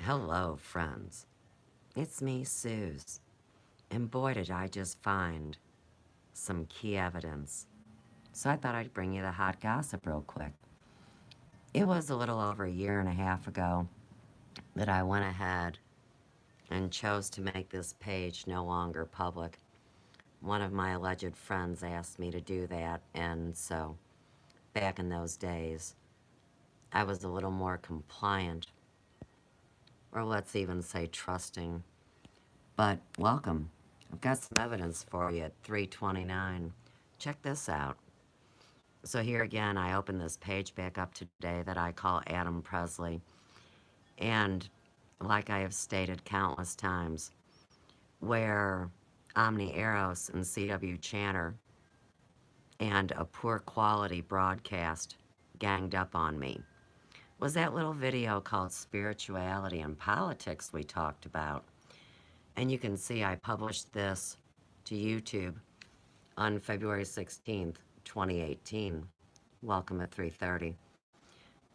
Hello, friends. It's me, Suze. And boy, did I just find some key evidence. So I thought I'd bring you the hot gossip real quick. It was a little over a year and a half ago that I went ahead and chose to make this page no longer public. One of my alleged friends asked me to do that, and so back in those days, I was a little more compliant, or let's even say trusting. But welcome. I've got some evidence for you at 329. Check this out. So here again, I opened this page back up today that I call Adam Presley. And like I have stated countless times, where Omni Eros and C.W. Chanter and a poor quality broadcast ganged up on me was that little video called Spirituality and Politics we talked about. And you can see I published this to YouTube on February 16th, 2018. Welcome at 3:30.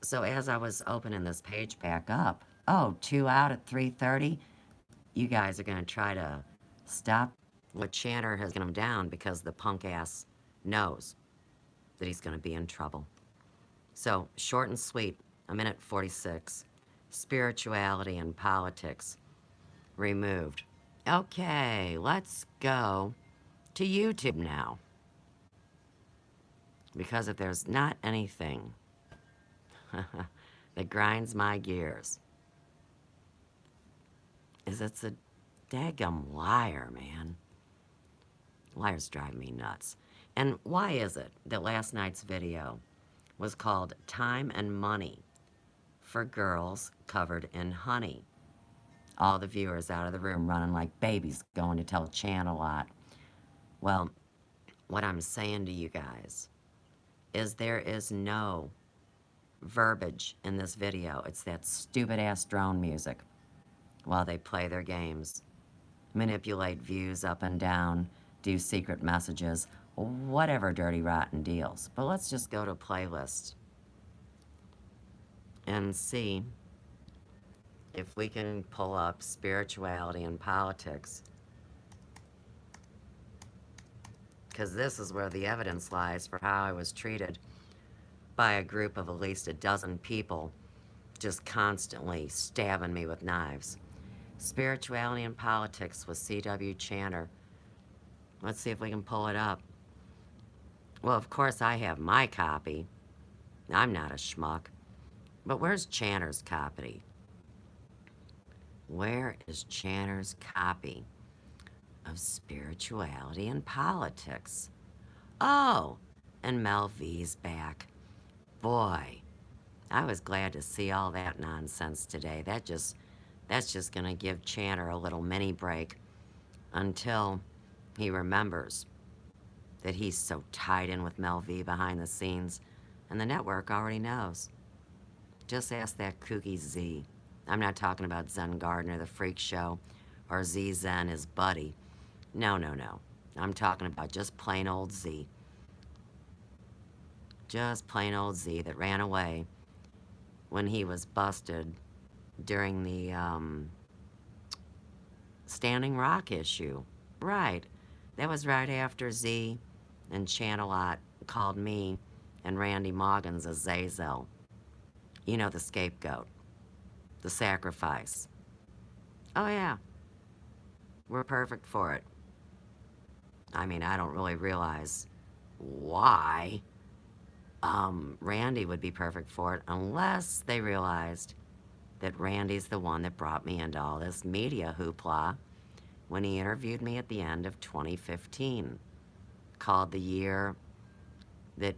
So as I was opening this page back up, oh, 2 out at 3:30, you guys are going to try to stop what Chanter has got him down because the punk ass knows that he's going to be in trouble. So short and sweet, a minute 46. Spirituality and politics removed. Okay, let's go to YouTube now. Because if there's not anything that grinds my gears, is it's a daggum liar, man. Liars drive me nuts. And why is it that last night's video was called Time and Money for Girls Covered in Honey? All the viewers out of the room running like babies going to tell Chanter. Well, what I'm saying to you guys is there is no verbiage in this video. It's that stupid ass drone music while they play their games, manipulate views up and down, do secret messages, whatever dirty rotten deals. But let's just go to playlist and see if we can pull up spirituality and politics, because this is where the evidence lies for how I was treated by a group of at least a dozen people just constantly stabbing me with knives. Spirituality and Politics with C.W. Chanter. Let's see if we can pull it up. Well, of course I have my copy. I'm not a schmuck. But where's Chanter's copy? Where is Chanter's copy of Spirituality and Politics? Oh, and Mel V's back. Boy, I was glad to see all that nonsense today. That's just gonna give Chanter a little mini break until he remembers that he's so tied in with Mel V behind the scenes, and the network already knows. Just ask that kooky Z. I'm not talking about Zen Gardner, the freak show, or Z Zen, his buddy. No, no, no. I'm talking about just plain old Z. Just plain old Z that ran away when he was busted during the Standing Rock issue. Right. That was right after Z and Chanter called me and Randy Moggins Azazel. You know, the scapegoat. The sacrifice. Oh yeah. We're perfect for it. I mean, I don't really realize why Randy would be perfect for it unless they realized that Randy's the one that brought me into all this media hoopla when he interviewed me at the end of 2015, called the year that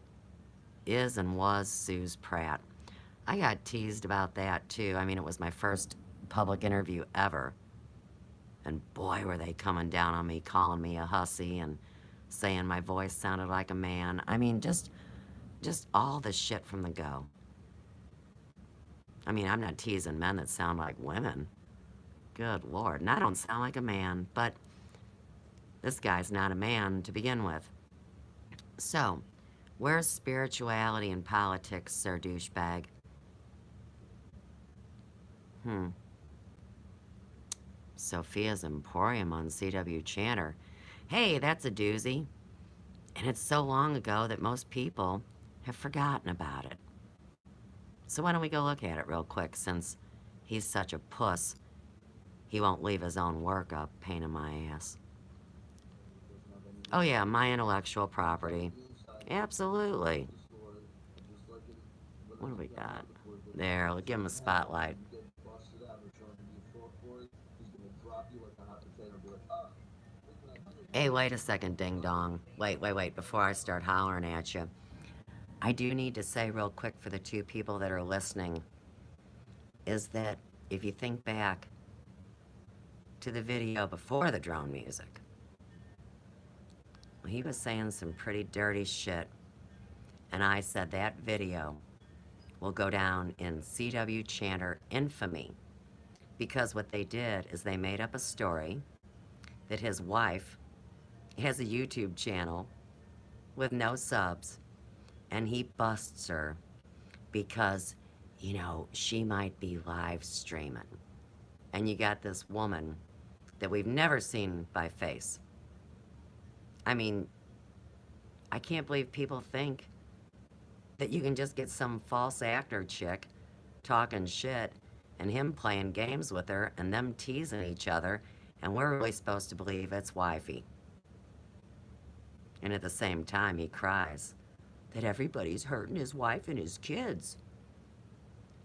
is and was Suze Pratt. I got teased about that too. I mean, it was my first public interview ever. And boy, were they coming down on me, calling me a hussy and saying my voice sounded like a man. I mean, just all the shit from the go. I mean, I'm not teasing men that sound like women. Good Lord. And I don't sound like a man, but this guy's not a man to begin with. So, where's spirituality and politics, Sir Douchebag? Sophia's Emporium on CW Chanter. Hey, that's a doozy. And it's so long ago that most people have forgotten about it. So why don't we go look at it real quick, since he's such a puss, he won't leave his own work up, pain in my ass. Oh yeah, my intellectual property. Absolutely. What do we got? There, we'll give him a spotlight. Hey, wait a second, ding dong. Wait, before I start hollering at you. I do need to say real quick for the two people that are listening, is that if you think back to the video before the drone music, he was saying some pretty dirty shit. And I said that video will go down in CW Chanter infamy, because what they did is they made up a story that his wife has a YouTube channel with no subs, and he busts her because, you know, she might be live streaming. And you got this woman that we've never seen by face. I mean, I can't believe people think that you can just get some false actor chick talking shit and him playing games with her and them teasing each other, and we're really supposed to believe it's wifey. And at the same time, he cries that everybody's hurting his wife and his kids.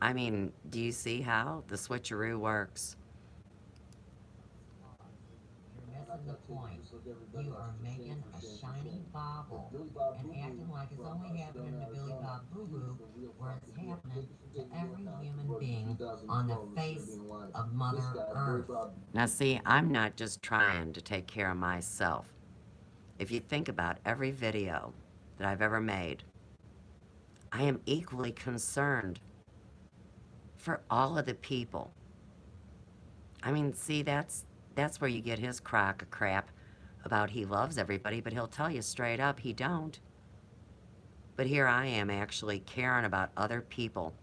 I mean, do you see how the switcheroo works? You're missing the point. You are making a shiny bauble and acting like it's only happening to Billy Bob Boo Boo, where it's happening to every human being on the face of Mother Earth. Now see, I'm not just trying to take care of myself. If you think about every video that I've ever made, I am equally concerned for all of the people. I mean, see, that's where you get his crock of crap about he loves everybody, but he'll tell you straight up he don't. But here I am actually caring about other people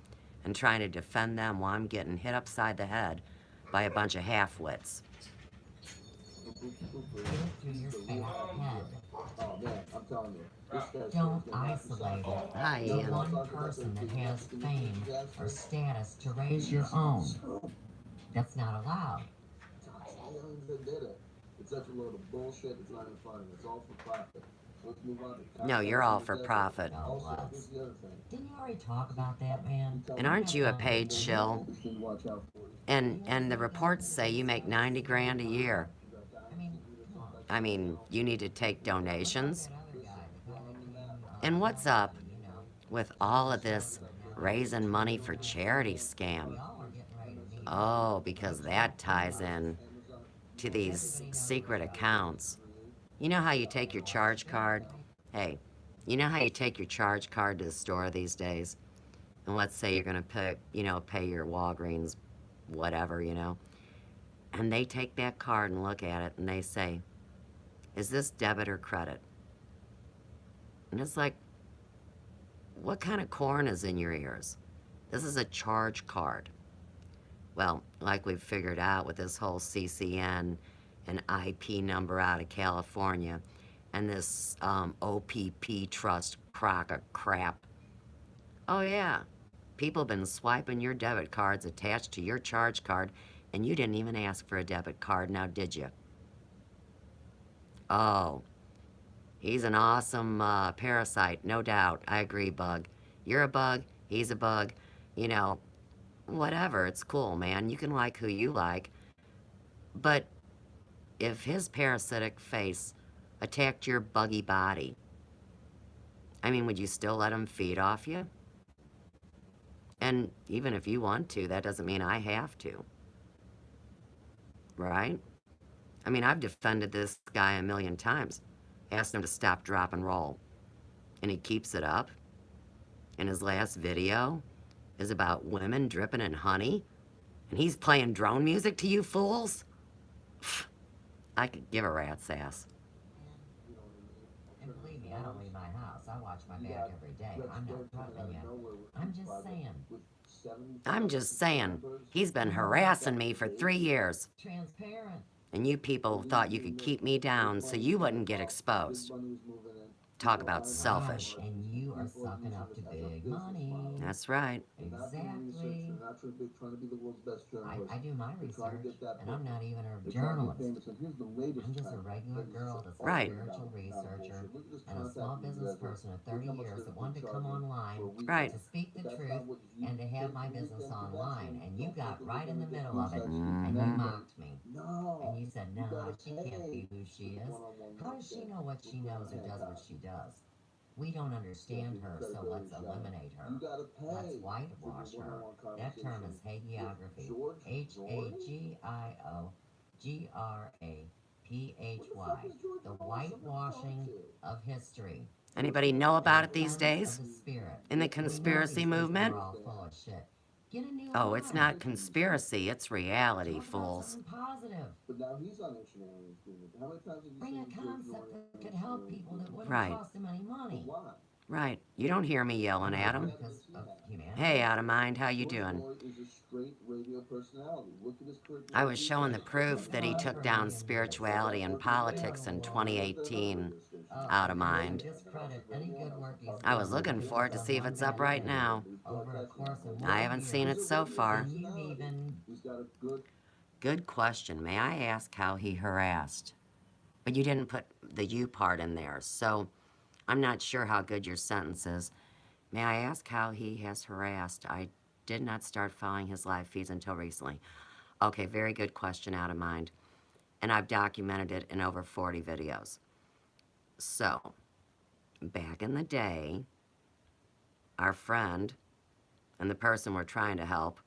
and trying to defend them while I'm getting hit upside the head by a bunch of half-wits. Don't isolate Hi, the Ian. one person that has fame or status to raise your own. That's not allowed. It's such a load of bullshit. It's not even funny. It's all for profit. Let's move on. No, you're all for profit. No, didn't you already talk about that, man? And aren't you a paid shill? And the reports say you make 90 grand a year. I mean, you need to take donations. And what's up with all of this raising money for charity scam? Oh, because that ties in to these secret accounts. You know how you take your charge card? Hey, you know how you take your charge card to the store these days? And let's say you're gonna pay your Walgreens, whatever, And they take that card and look at it and they say, is this debit or credit? And it's like, what kind of corn is in your ears? This is a charge card. Well, like we've figured out with this whole CCN and IP number out of California and this OPP trust crock of crap. Oh yeah, people have been swiping your debit cards attached to your charge card, and you didn't even ask for a debit card, now did you? Oh, he's an awesome parasite, no doubt. I agree, Bug. You're a bug, he's a bug, whatever, it's cool, man. You can like who you like. But if his parasitic face attacked your buggy body, I mean, would you still let him feed off you? And even if you want to, that doesn't mean I have to. Right? I mean, I've defended this guy a million times. Asked him to stop, drop, and roll. And he keeps it up. And his last video is about women dripping in honey. And he's playing drone music to you fools? I could give a rat's ass. And believe me, I don't leave my house. I watch my back every day. I'm not threatening you. I'm just saying, I'm just saying, he's been harassing me for 3 years. Transparent. And you people thought you could keep me down so you wouldn't get exposed. Talk about selfish. Right, and you are sucking up to big money. That's right. Exactly. I do my research, and I'm not even a journalist. I'm just a regular girl that's a Right. spiritual researcher and a small business person of 30 years that wanted to come online Right. to speak the truth and to have my business online. And you got right in the middle of it, and you Mhm. mocked me. And you said, no, she can't be who she is. How does she know what she knows or does what she does? We don't understand her, so let's eliminate her. Let's whitewash her. That term is hagiography. Hagiography. The whitewashing of history. Anybody know about it these Of days? the spirit. In the We know conspiracy these people movement? are all full of shit. Get a new Oh, it's line. not conspiracy, it's reality, Talk about fools. something positive. But now he's on Ancient Aliens doing it. How many times have you Bring seen a concept that could help people that wouldn't Right. cost them any money. Why? Right. You don't hear me yelling at him. Because of humanity. Hey, out of mind, how you George doing? Floyd is a straight radio personality. Look at his curriculum. I was showing the proof that he took down spirituality and politics in 2018. Out of mind. Discredit any good work he's I was done. looking for it to see if it's up right now. Over a course of I haven't seen it so far. And you've even He's got a good. Good question. May I ask how he harassed? But you didn't put the you part in there, so I'm not sure how good your sentence is. May I ask how he has harassed? I did not start following his live feeds until recently. Okay, very good question, out of mind. And I've documented it in over 40 videos. So, back in the day, our friend and the person we're trying to help,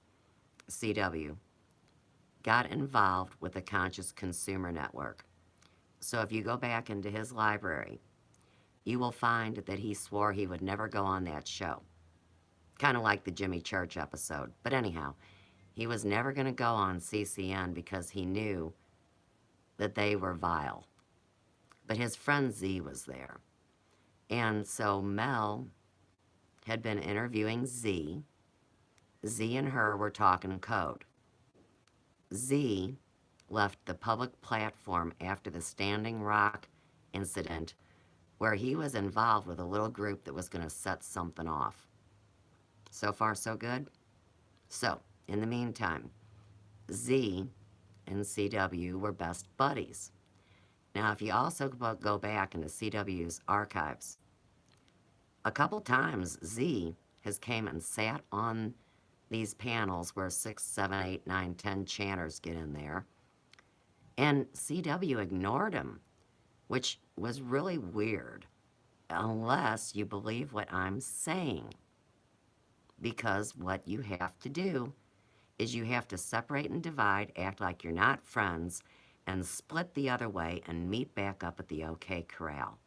CW, got involved with the Conscious Consumer Network. So if you go back into his library, you will find that he swore he would never go on that show. Kind of like the Jimmy Church episode. But anyhow, he was never going to go on CCN because he knew that they were vile. But his friend Z was there. And so Mel had been interviewing Z. Z and her were talking code. Z left the public platform after the Standing Rock incident, where he was involved with a little group that was going to set something off. So far, so good? So, in the meantime, Z and CW were best buddies. Now, if you also go back into CW's archives, a couple times Z has came and sat on these panels where 6, 7, 8, 9, 10 chanters get in there, and CW ignored him, which was really weird, unless you believe what I'm saying. Because what you have to do is you have to separate and divide, act like you're not friends, and split the other way and meet back up at the OK Corral.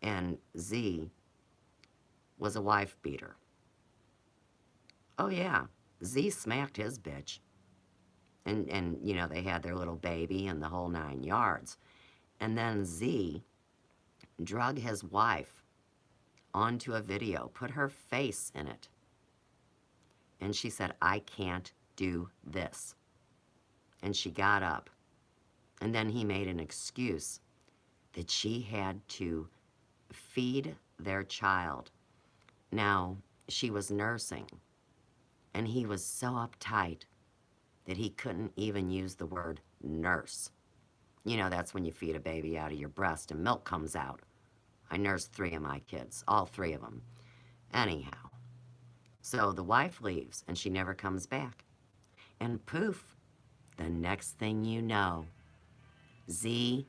And Z was a wife beater. Oh yeah, Z smacked his bitch. And you know, they had their little baby and the whole 9 yards. And then Z drug his wife onto a video, put her face in it. And she said, I can't do this. And she got up. And then he made an excuse that she had to feed their child. Now, she was nursing. And he was so uptight that he couldn't even use the word nurse. You know, that's when you feed a baby out of your breast and milk comes out. I nursed 3 of my kids, all 3 of them. Anyhow, so the wife leaves and she never comes back. And poof, the next thing you know, Z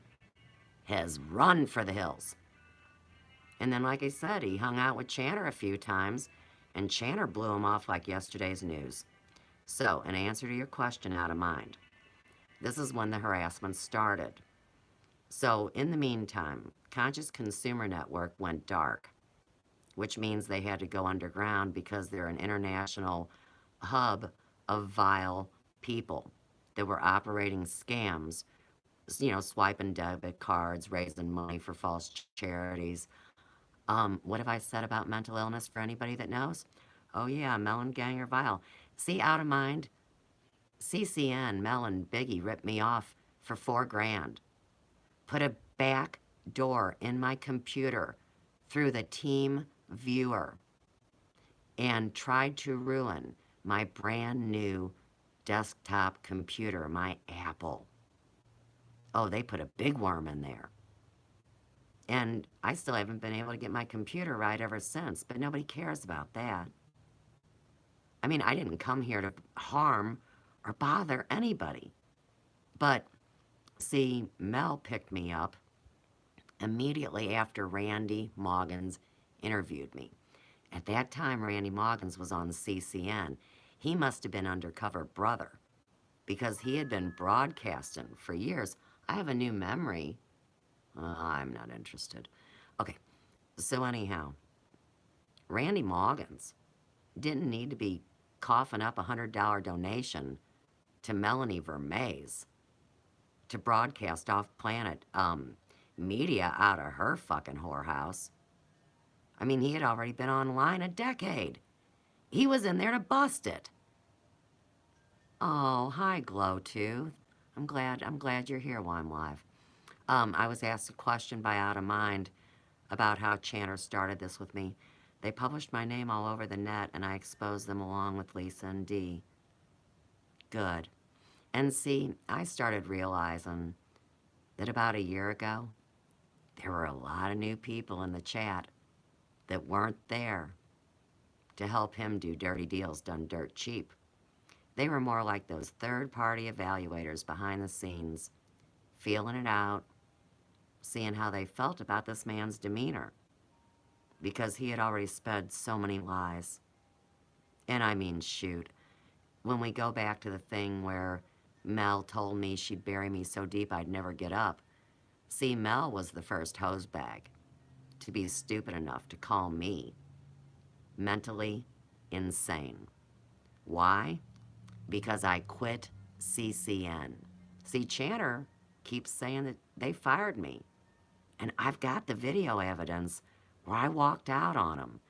has run for the hills. And then, like I said, he hung out with Chanter a few times, and Chanter blew him off like yesterday's news. So, in answer to your question, out of mind, this is when the harassment started. So, in the meantime, Conscious Consumer Network went dark, which means they had to go underground because they're an international hub of vile people that were operating scams, you know, swiping debit cards, raising money for false charities. What have I said about mental illness for anybody that knows? Oh yeah, Mel and Gang are vile. See, out of mind, CCN, Mel and Biggie ripped me off for $4 grand. Put a back door in my computer through the team viewer and tried to ruin my brand new desktop computer, my Apple. Oh, they put a big worm in there. And I still haven't been able to get my computer right ever since, but nobody cares about that. I mean, I didn't come here to harm or bother anybody. But see, Mel picked me up immediately after Randy Moggins interviewed me. At that time, Randy Moggins was on CCN. He must have been undercover brother because he had been broadcasting for years. I have a new memory. I'm not interested. Okay, so anyhow, Randy Moggins didn't need to be coughing up a $100 donation to Melanie Vermees to broadcast off-planet media out of her fucking whorehouse. I mean, he had already been online a decade. He was in there to bust it. Oh, hi, Glowtooth. I'm glad you're here while I'm live. I was asked a question by Out of Mind about how Chanter started this with me. They published my name all over the net, and I exposed them along with Lisa and Dee. Good. And see, I started realizing that about a year ago, there were a lot of new people in the chat that weren't there to help him do dirty deals done dirt cheap. They were more like those third-party evaluators behind the scenes, feeling it out, seeing how they felt about this man's demeanor, because he had already sped so many lies. And I mean, shoot, when we go back to the thing where Mel told me she'd bury me so deep I'd never get up, see, Mel was the first hosebag to be stupid enough to call me mentally insane. Why? Because I quit CCN. See, Chanter keeps saying that they fired me. And I've got the video evidence where I walked out on him.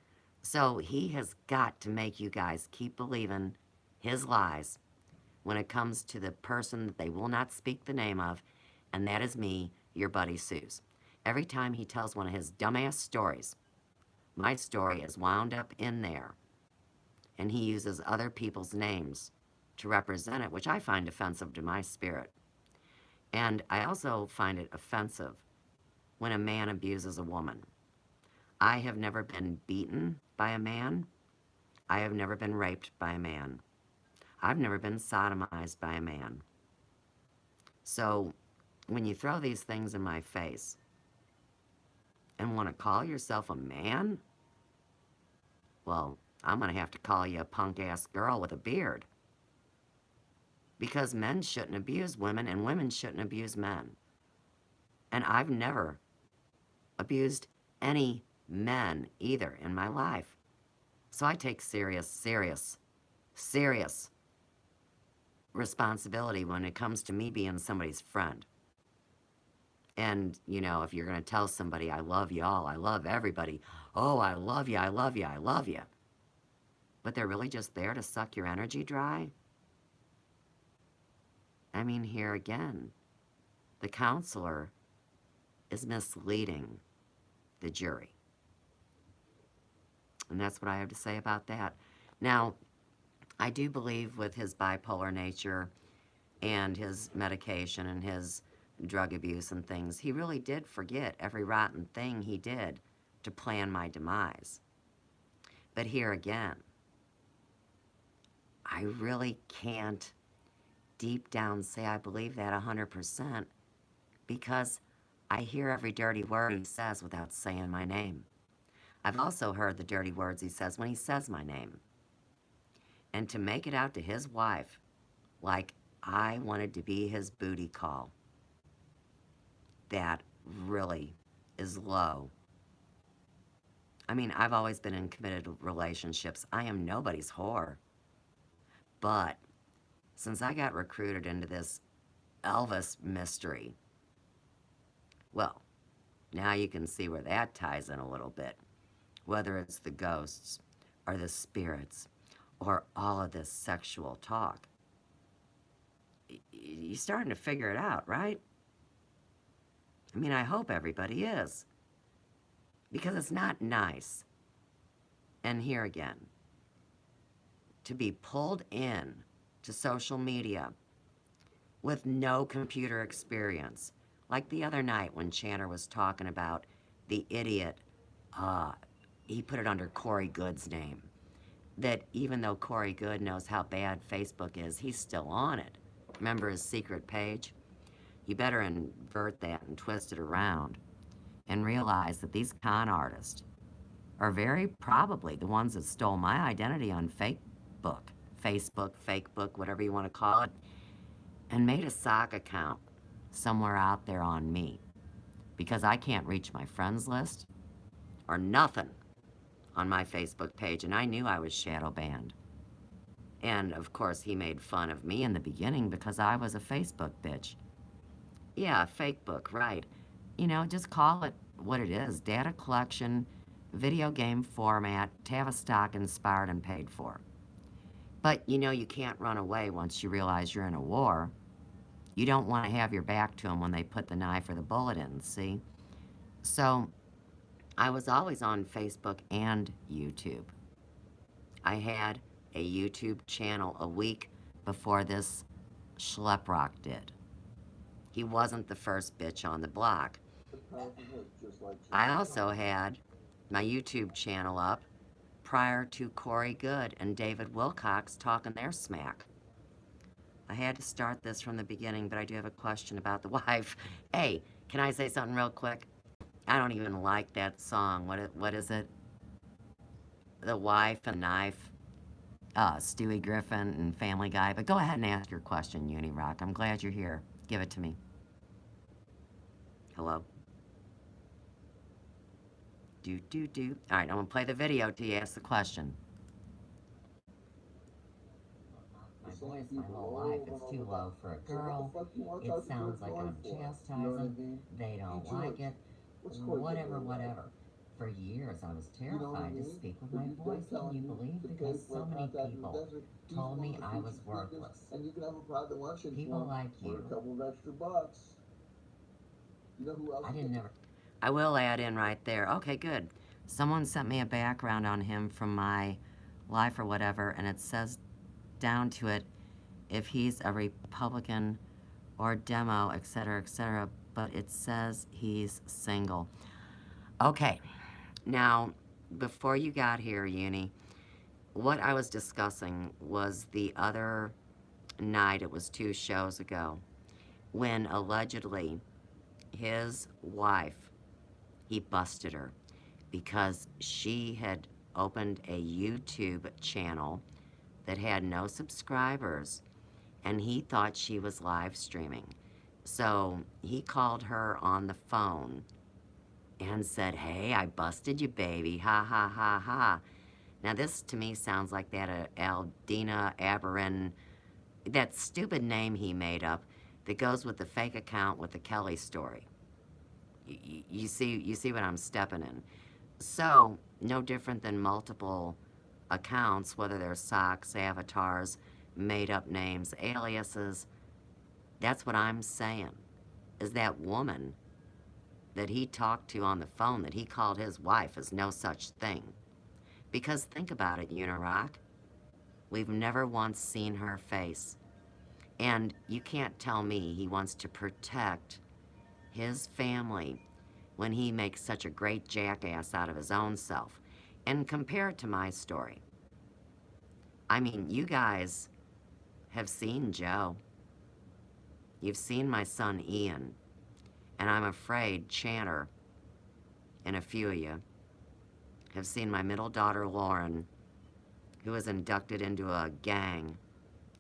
So he has got to make you guys keep believing his lies when it comes to the person that they will not speak the name of, and that is me, your buddy Suze. Every time he tells one of his dumbass stories, my story is wound up in there, and he uses other people's names to represent it, which I find offensive to my spirit. And I also find it offensive when a man abuses a woman. I have never been beaten by a man. I have never been raped by a man. I've never been sodomized by a man. So when you throw these things in my face and want to call yourself a man, well, I'm going to have to call you a punk-ass girl with a beard. Because men shouldn't abuse women and women shouldn't abuse men. And I've never abused any men either in my life. So I take serious responsibility when it comes to me being somebody's friend. And, you know, if you're going to tell somebody, I love y'all, I love everybody, oh, I love you, I love you, I love you. But they're really just there to suck your energy dry? I mean, here again, the counselor is misleading the jury. And that's what I have to say about that. Now, I do believe with his bipolar nature and his medication and his drug abuse and things, he really did forget every rotten thing he did to plan my demise. But here again, I really can't deep down say I believe that 100% because I hear every dirty word he says without saying my name. I've also heard the dirty words he says when he says my name. And to make it out to his wife like I wanted to be his booty call, that really is low. I mean, I've always been in committed relationships. I am nobody's whore. But since I got recruited into this Elvis mystery, well, now you can see where that ties in a little bit. Whether it's the ghosts, or the spirits or all of this sexual talk. You're starting to figure it out, right? I mean, I hope everybody is. Because it's not nice. And here again, to be pulled in to social media with no computer experience. Like the other night when Chanter was talking about the idiot, he put it under Corey Good's name. That even though Corey Good knows how bad Facebook is, he's still on it. Remember his secret page? You better invert that and twist it around and realize that these con artists are very probably the ones that stole my identity on Facebook, Fakebook, whatever you want to call it, and made a sock account somewhere out there on me because I can't reach my friends list or nothing on my Facebook page, and I knew I was shadow banned. And of course, he made fun of me in the beginning because I was a Facebook bitch. Yeah, Fakebook, right. You know, just call it what it is. Data collection, video game format, Tavistock inspired and paid for. But you know you can't run away once you realize you're in a war. You don't want to have your back to them when they put the knife or the bullet in, see? So I was always on Facebook and YouTube. I had a YouTube channel a week before this schleprock did. He wasn't the first bitch on the block. I also had my YouTube channel up prior to Corey Good and David Wilcox talking their smack. I had to start this from the beginning, but I do have a question about the wife. Hey, can I say something real quick? I don't even like that song. What is it? The Wife and Knife. Stewie Griffin and Family Guy. But go ahead and ask your question, Unirock. I'm glad you're here. Give it to me. Hello? Do. All right, I'm going to play the video till you ask the question. My voice my whole life is too low for a girl. It sounds like I'm chastising. They don't like it. Whatever. For years, I was terrified to speak with my voice. Can you believe? Because so many people told me I was worthless. People like you. I didn't ever. I will add in right there. Okay, good. Someone sent me a background on him from my life or whatever, and it says down to it if he's a Republican or Demo, etc., but it says he's single. Okay, now, before you got here, Uni, what I was discussing was the other night, it was 2 shows ago, when allegedly his wife, he busted her because she had opened a YouTube channel that had no subscribers, and he thought she was live streaming. So he called her on the phone and said, hey, I busted you, baby, ha, ha, ha, ha. Now this to me sounds like that Aldina Aberin, that stupid name he made up that goes with the fake account with the Kelly story. You see what I'm stepping in. So, no different than multiple accounts, whether they're socks, avatars, made-up names, aliases. That's what I'm saying, is that woman that he talked to on the phone that he called his wife is no such thing. Because think about it, Unirock. We've never once seen her face. And you can't tell me he wants to protect his family when he makes such a great jackass out of his own self. And compare it to my story. I mean, you guys have seen Joe. You've seen my son Ian. And I'm afraid Chanter and a few of you have seen my middle daughter Lauren, who was inducted into a gang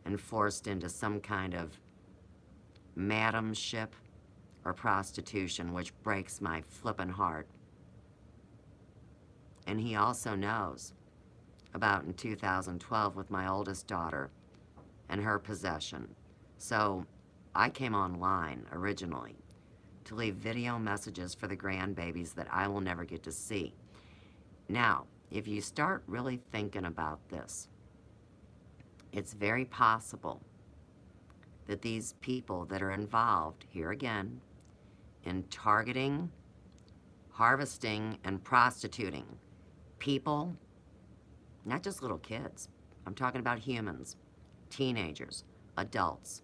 and forced into some kind of madamship or prostitution, which breaks my flippin' heart. And he also knows about in 2012 with my oldest daughter and her possession. So I came online originally to leave video messages for the grandbabies that I will never get to see. Now, if you start really thinking about this, it's very possible that these people that are involved, here again, in targeting, harvesting, and prostituting people, not just little kids, I'm talking about humans, teenagers, adults.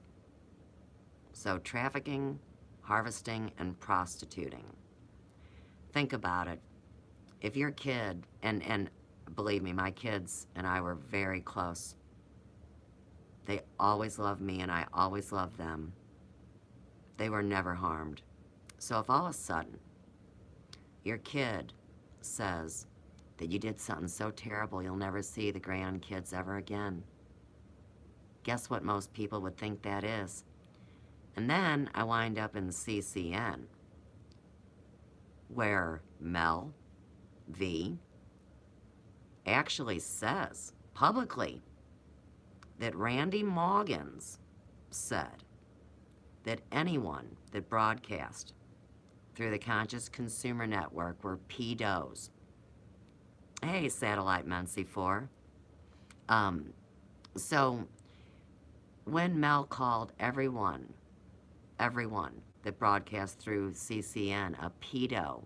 So trafficking, harvesting, and prostituting. Think about it. If your kid, and believe me, my kids and I were very close. They always loved me and I always loved them. They were never harmed. So if all of a sudden your kid says that you did something so terrible you'll never see the grandkids ever again, guess what most people would think that is? And then I wind up in CCN, where Mel V actually says publicly that Randy Moggins said that anyone that broadcast through the Conscious Consumer Network were pedos. Hey, Satellite Muncie 4. So when Mel called everyone that broadcast through CCN a pedo,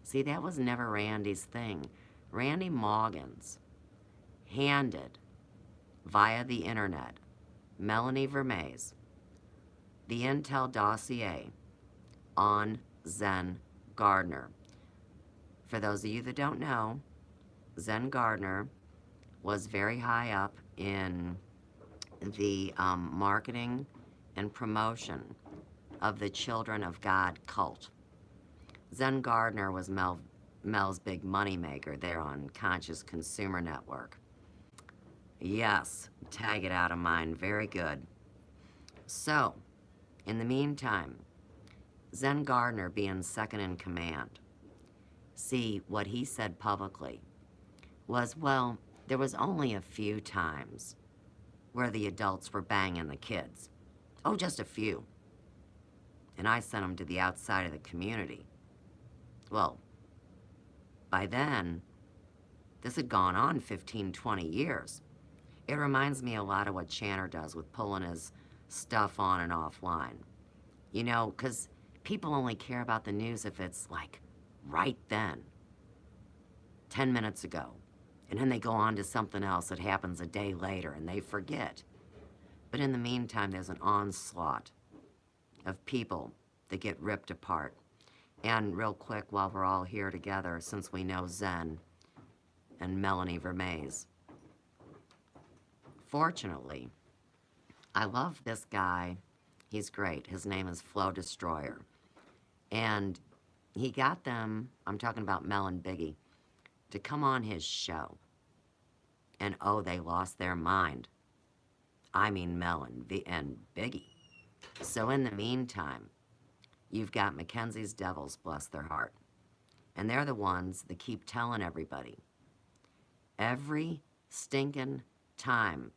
see, that was never Randy's thing. Randy Moggins handed, via the internet, Melanie Vermees, the intel dossier on Zen Gardner. For those of you that don't know, Zen Gardner was very high up in the marketing and promotion of the Children of God cult. Zen Gardner was Mel's big moneymaker there on Conscious Consumer Network. Yes, tag it out of mine, very good. So, in the meantime, Zen Gardner being second in command, see, what he said publicly was, well, there was only a few times where the adults were banging the kids. Oh, just a few. And I sent them to the outside of the community. Well, by then, this had gone on 15, 20 years. It reminds me a lot of what Chanter does with pulling his stuff on and offline. You know, because people only care about the news if it's like right then, 10 minutes ago. And then they go on to something else that happens a day later and they forget. But in the meantime, there's an onslaught of people that get ripped apart. And real quick, while we're all here together, since we know Zen and Melanie Vermees, fortunately, I love this guy. He's great. His name is Flow Destroyer. And he got them, I'm talking about Mel and Biggie, to come on his show. And oh, they lost their mind. I mean Mel and Biggie. So in the meantime, you've got Mackenzie's Devils, bless their heart. And they're the ones that keep telling everybody. Every stinking time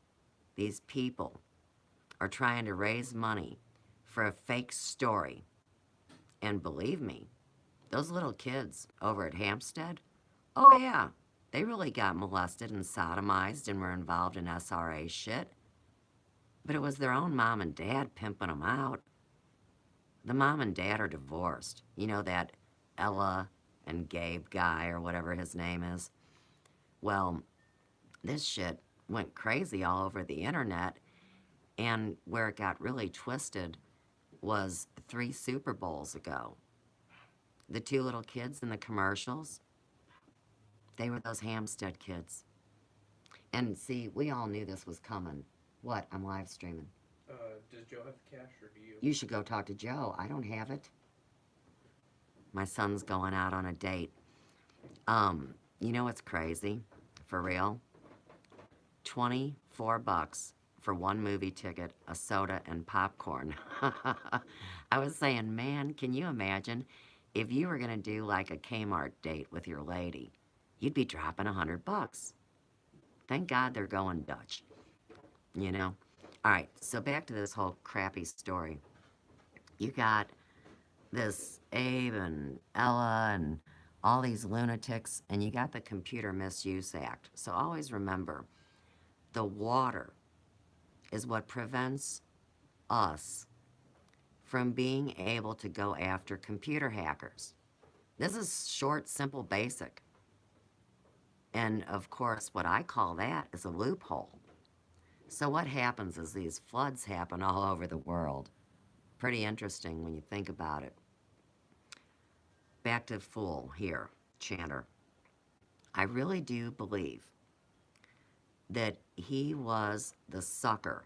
these people are trying to raise money for a fake story. And believe me, those little kids over at Hampstead, oh yeah, they really got molested and sodomized and were involved in SRA shit. But it was their own mom and dad pimping them out. The mom and dad are divorced. You know that Ella and Gabe guy or whatever his name is? Well, this shit went crazy all over the internet, and where it got really twisted was 3 Super Bowls ago. The 2 little kids in the commercials, they were those Hampstead kids. And see, we all knew this was coming. What? I'm live streaming. Does Joe have the cash or do you? You should go talk to Joe. I don't have it. My son's going out on a date. You know what's crazy? For real? $24 for 1 movie ticket, a soda, and popcorn. I was saying, man, can you imagine if you were gonna do like a Kmart date with your lady? You'd be dropping $100. Thank God they're going Dutch, you know? All right, so back to this whole crappy story. You got this Abe and Ella and all these lunatics, and you got the Computer Misuse Act. So always remember, the water is what prevents us from being able to go after computer hackers. This is short, simple, basic. And of course, what I call that is a loophole. So what happens is these floods happen all over the world. Pretty interesting when you think about it. Back to Fool here, Chanter. I really do believe that he was the sucker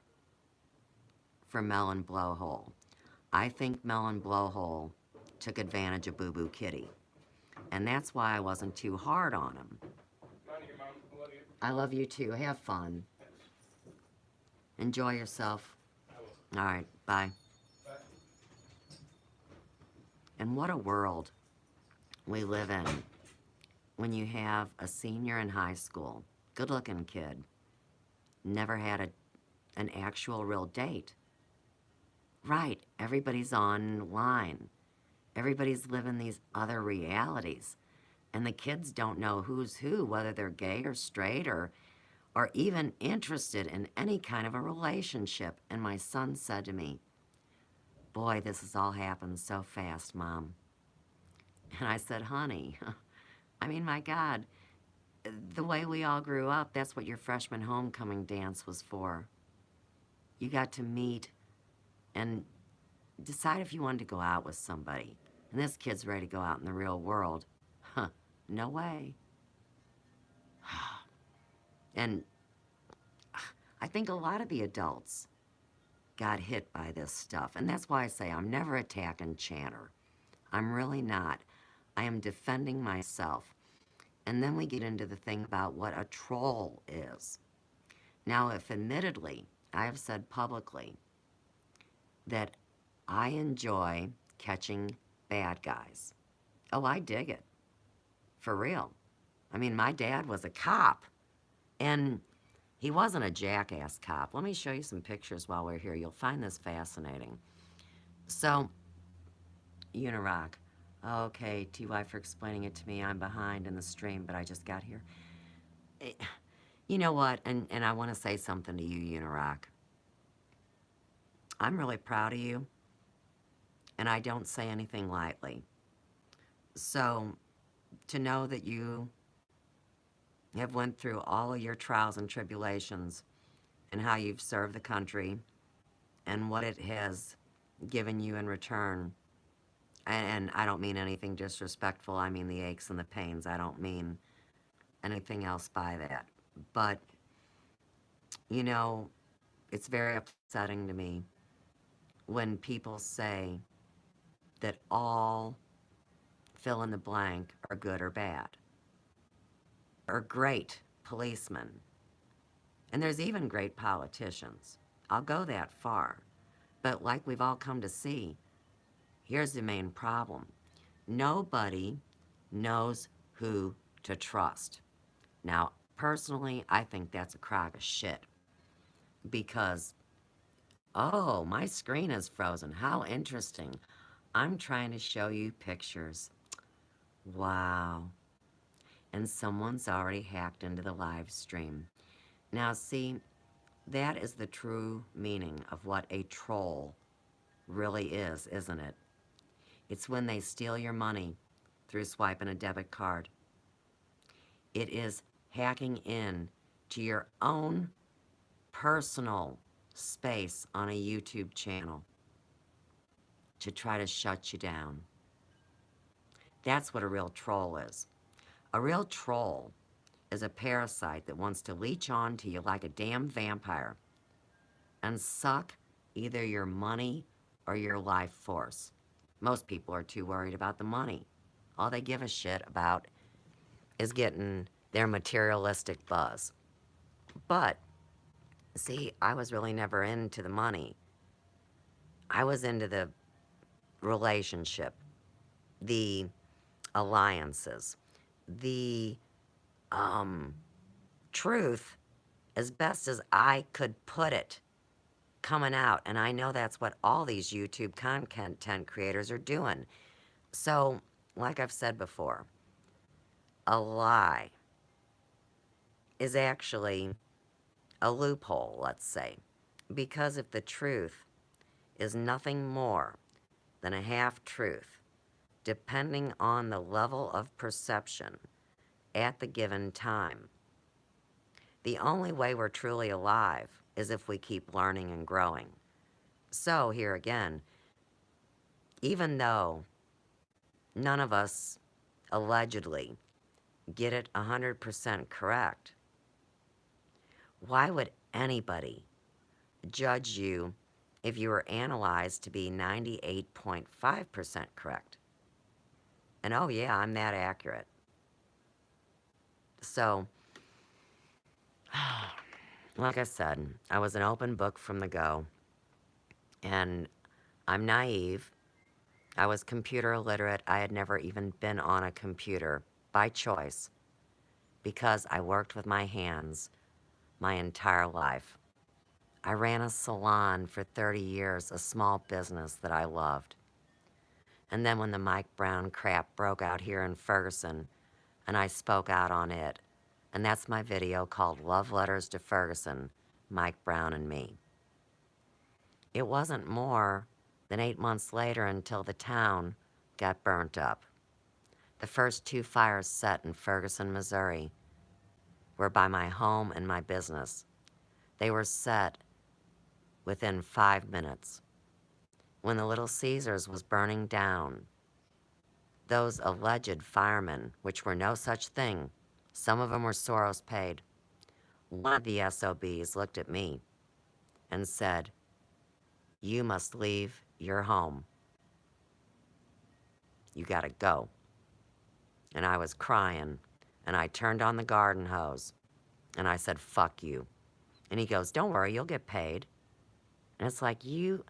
for Melon Blowhole. I think Melon Blowhole took advantage of Boo Boo Kitty. And that's why I wasn't too hard on him. Mind your mom. I love you. I love you too. Have fun. Enjoy yourself. I will. All right, bye. Bye. And what a world we live in when you have a senior in high school, good-looking kid, never had an actual real date. Right, everybody's online. Everybody's living these other realities. And the kids don't know who's who, whether they're gay or straight or even interested in any kind of a relationship. And my son said to me, "Boy, this has all happened so fast, Mom." And I said, "Honey, I mean, my God, the way we all grew up, that's what your freshman homecoming dance was for. You got to meet and decide if you wanted to go out with somebody. And this kid's ready to go out in the real world. Huh, no way." And I think a lot of the adults got hit by this stuff. And that's why I say I'm never attacking Chanter. I'm really not. I am defending myself. And then we get into the thing about what a troll is. Now, if admittedly, I have said publicly that I enjoy catching bad guys. Oh, I dig it. For real. I mean, my dad was a cop. And he wasn't a jackass cop. Let me show you some pictures while we're here. You'll find this fascinating. So, Unirock. Okay, TY for explaining it to me. I'm behind in the stream, but I just got here. You know what? And I want to say something to you, Unirock. I'm really proud of you, and I don't say anything lightly. So, to know that you have went through all of your trials and tribulations and how you've served the country and what it has given you in return. And I don't mean anything disrespectful. I mean the aches and the pains. I don't mean anything else by that. But, you know, it's very upsetting to me when people say that all fill in the blank are good or bad, or great policemen. And there's even great politicians. I'll go that far. But like we've all come to see, here's the main problem. Nobody knows who to trust. Now, personally, I think that's a crock of shit. Because, oh, my screen is frozen. How interesting. I'm trying to show you pictures. Wow. And someone's already hacked into the live stream. Now, see, that is the true meaning of what a troll really is, isn't it? It's when they steal your money through swiping a debit card. It is hacking in to your own personal space on a YouTube channel to try to shut you down. That's what a real troll is. A real troll is a parasite that wants to leech on to you like a damn vampire and suck either your money or your life force. Most people are too worried about the money. All they give a shit about is getting their materialistic buzz. But, see, I was really never into the money. I was into the relationship, the alliances, the truth, as best as I could put it, coming out. And I know that's what all these YouTube content creators are doing. So, like I've said before, a lie is actually a loophole, let's say. Because if the truth is nothing more than a half-truth, depending on the level of perception at the given time, the only way we're truly alive is if we keep learning and growing. So here again, even though none of us allegedly get it 100% correct, why would anybody judge you if you were analyzed to be 98.5% correct? And oh yeah, I'm that accurate. So, like I said, I was an open book from the go, and I'm naive. I was computer illiterate. I had never even been on a computer by choice because I worked with my hands my entire life. I ran a salon for 30 years, a small business that I loved. And then when the Mike Brown crap broke out here in Ferguson, and I spoke out on it, and that's my video called Love Letters to Ferguson, Mike Brown and Me. It wasn't more than 8 months later until the town got burnt up. The first 2 fires set in Ferguson, Missouri were by my home and my business. They were set within 5 minutes. When the Little Caesars was burning down, those alleged firemen, which were no such thing, some of them were Soros paid, one of the SOBs looked at me and said, "You must leave your home. You gotta go." And I was crying, and I turned on the garden hose, and I said, "Fuck you." And he goes, "Don't worry, you'll get paid." And it's like, you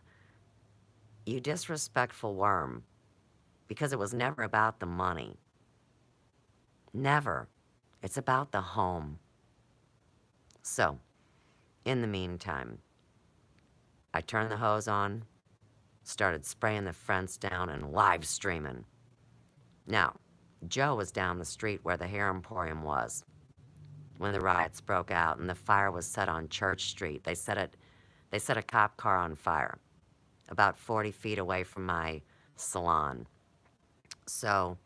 disrespectful worm, because it was never about the money. Never. It's about the home. So, in the meantime, I turned the hose on, started spraying the fence down and live streaming. Now, Joe was down the street where the hair emporium was when the riots broke out and the fire was set on Church Street. They set a cop car on fire about 40 feet away from my salon. So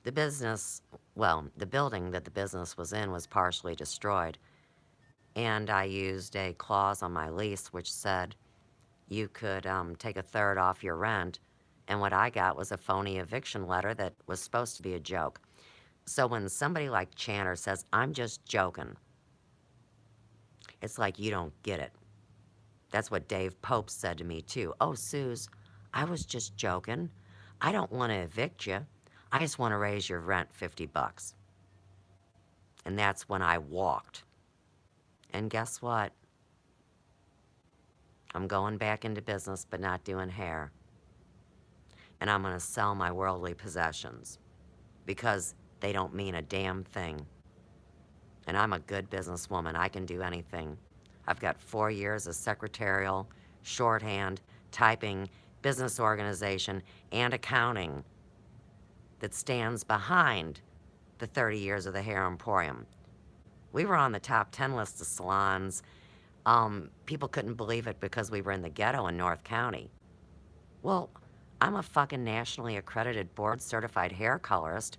the building that the business was in was partially destroyed. And I used a clause on my lease which said you could take a third off your rent. And what I got was a phony eviction letter that was supposed to be a joke. So when somebody like Chanter says, "I'm just joking," it's like you don't get it. That's what Dave Pope said to me too. "Oh, Suze, I was just joking. I don't want to evict you. I just want to raise your rent $50. And that's when I walked. And guess what? I'm going back into business, but not doing hair. And I'm going to sell my worldly possessions because they don't mean a damn thing. And I'm a good businesswoman. I can do anything. I've got 4 years of secretarial, shorthand, typing, business organization, and accounting that stands behind the 30 years of the hair emporium. We were on the top 10 list of salons. People couldn't believe it because we were in the ghetto in North County. Well, I'm a fucking nationally accredited board-certified hair colorist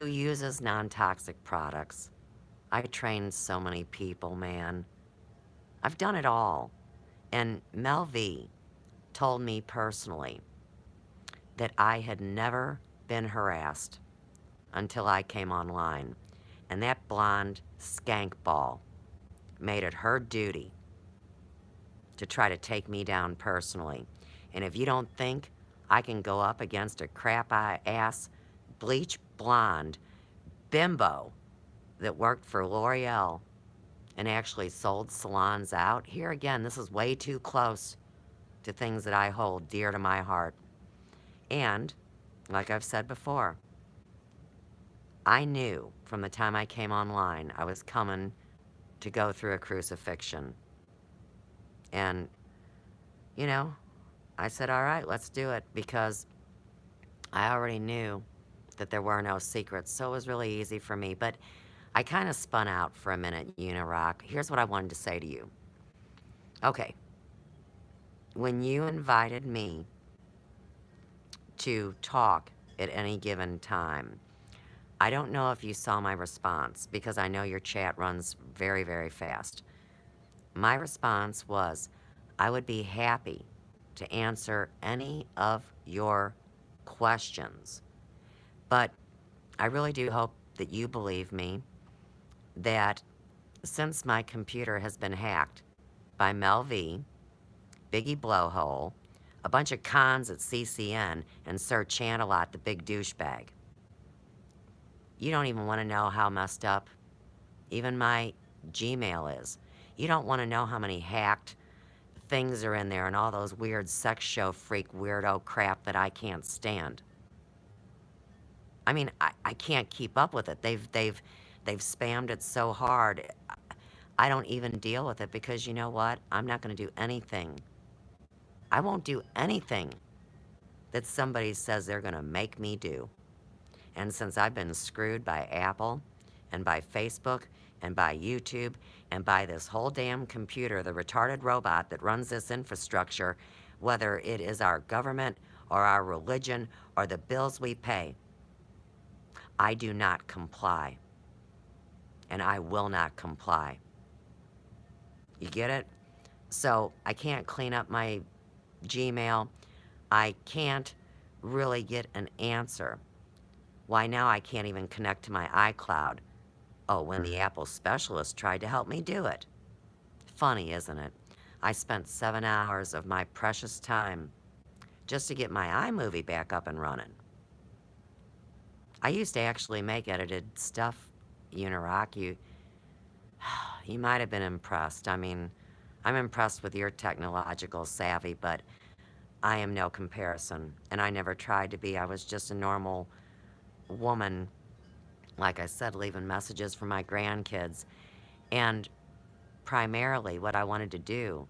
who uses non-toxic products. I trained so many people, man. I've done it all. And Mel V told me personally that I had never been harassed until I came online. And that blonde skank ball made it her duty to try to take me down personally. And if you don't think I can go up against a crap-ass, bleach blonde bimbo that worked for L'Oreal and actually sold salons out, here again, this is way too close to things that I hold dear to my heart. And, like I've said before, I knew from the time I came online I was coming to go through a crucifixion. And, you know, I said, all right, let's do it, because I already knew that there were no secrets, so it was really easy for me. But I kind of spun out for a minute, Unirock. Here's what I wanted to say to you. Okay, when you invited me to talk at any given time, I don't know if you saw my response because I know your chat runs very, very fast. My response was, I would be happy to answer any of your questions, but I really do hope that you believe me that since my computer has been hacked by Mel V, Biggie Blowhole, a bunch of cons at CCN, and Sir Chantelot, the big douchebag, you don't even want to know how messed up even my Gmail is. You don't want to know how many hacked things are in there and all those weird sex show freak weirdo crap that I can't stand. I mean, I can't keep up with it. They've spammed it so hard. I don't even deal with it because you know what? I'm not going to do anything. I won't do anything that somebody says they're going to make me do. And since I've been screwed by Apple and by Facebook and by YouTube and by this whole damn computer, the retarded robot that runs this infrastructure, whether it is our government or our religion or the bills we pay, I do not comply. And I will not comply. You get it? So I can't clean up my Gmail. I can't really get an answer. Why now I can't even connect to my iCloud? Oh, when the Apple specialist tried to help me do it. Funny, isn't it? I spent 7 hours of my precious time just to get my iMovie back up and running. I used to actually make edited stuff, Unirock. You might have been impressed. I mean, I'm impressed with your technological savvy, but I am no comparison, and I never tried to be. I was just a normal woman, like I said, leaving messages for my grandkids. And primarily what I wanted to do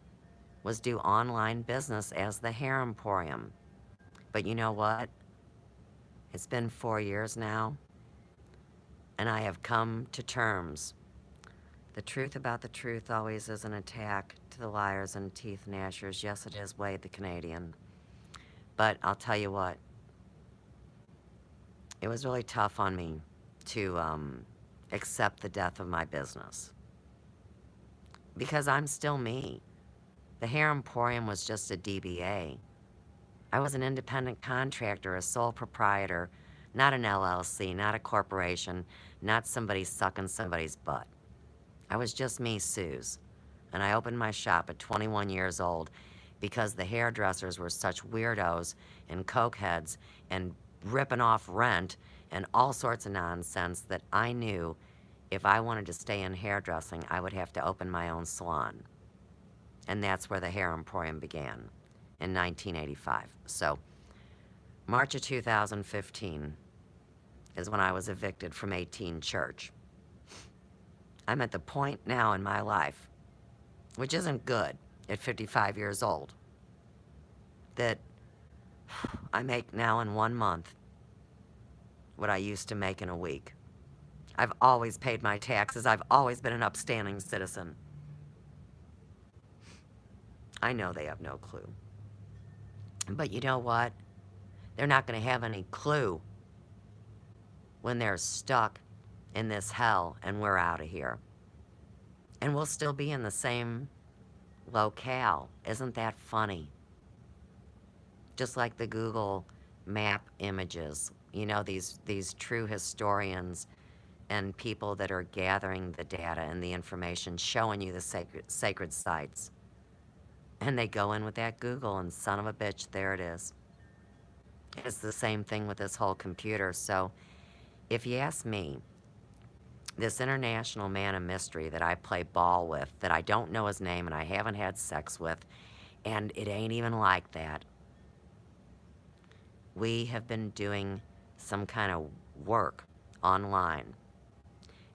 was do online business as the Hair Emporium. But you know what? It's been 4 years now, and I have come to terms. The truth about the truth always is an attack to the liars and teeth gnashers. Yes, it is Wade the Canadian. But I'll tell you what, it was really tough on me to accept the death of my business. Because I'm still me. The Hair Emporium was just a DBA. I was an independent contractor, a sole proprietor, not an LLC, not a corporation, not somebody sucking somebody's butt. I was just me, Suze. And I opened my shop at 21 years old because the hairdressers were such weirdos and cokeheads and ripping off rent and all sorts of nonsense that I knew if I wanted to stay in hairdressing, I would have to open my own salon. And that's where the Hair Emporium began in 1985. So, March of 2015 is when I was evicted from 18 Church. I'm at the point now in my life, which isn't good at 55 years old, that I make now in 1 month what I used to make in a week. I've always paid my taxes. I've always been an upstanding citizen. I know they have no clue. But you know what? They're not going to have any clue when they're stuck in this hell and we're out of here. And we'll still be in the same locale. Isn't that funny? Just like the Google map images. You know, these true historians and people that are gathering the data and the information, showing you the sacred sites. And they go in with that Google and son of a bitch, there it is. It's the same thing with this whole computer. So if you ask me, this international man of mystery that I play ball with, that I don't know his name and I haven't had sex with, and it ain't even like that, we have been doing some kind of work online.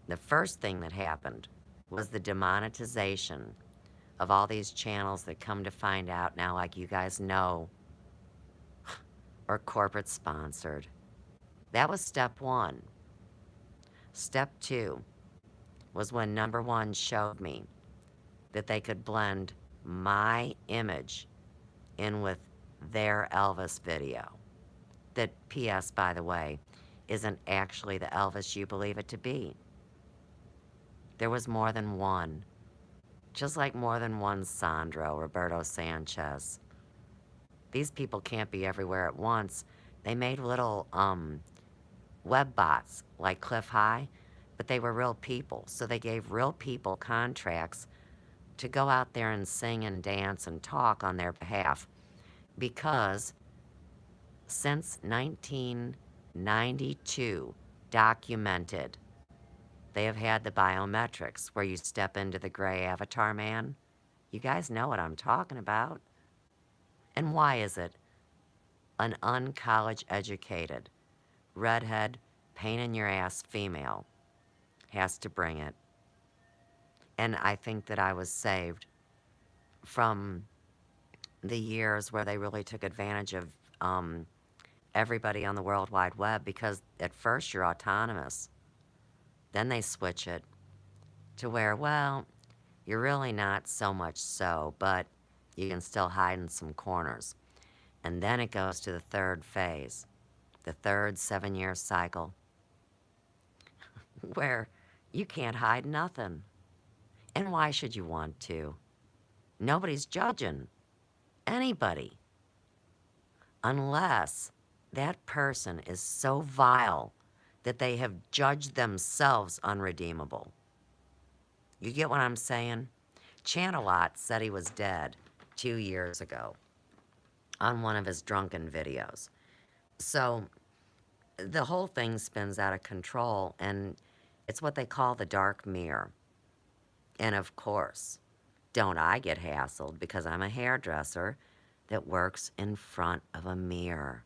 The first thing that happened was the demonetization of all these channels that come to find out now, like you guys know, are corporate sponsored. That was step one. Step two was when number one showed me that they could blend my image in with their Elvis video. That, P.S., by the way, isn't actually the Elvis you believe it to be. There was more than one. Just like more than one Sandro, Roberto Sanchez. These people can't be everywhere at once. They made little web bots like Cliff High, but they were real people. So they gave real people contracts to go out there and sing and dance and talk on their behalf. Because since 1992, documented, they have had the biometrics where you step into the gray avatar man. You guys know what I'm talking about. And why is it an uncollege educated, redhead, pain in your ass female has to bring it? And I think that I was saved from the years where they really took advantage of everybody on the World Wide Web, because at first you're autonomous. Then they switch it to where, well, you're really not so much so, but you can still hide in some corners. And then it goes to the third phase, the third 7-year cycle, where you can't hide nothing. And why should you want to? Nobody's judging anybody unless that person is so vile that they have judged themselves unredeemable. You get what I'm saying? Chanter said he was dead 2 years ago on one of his drunken videos. So the whole thing spins out of control, and it's what they call the dark mirror. And of course, don't I get hassled because I'm a hairdresser that works in front of a mirror.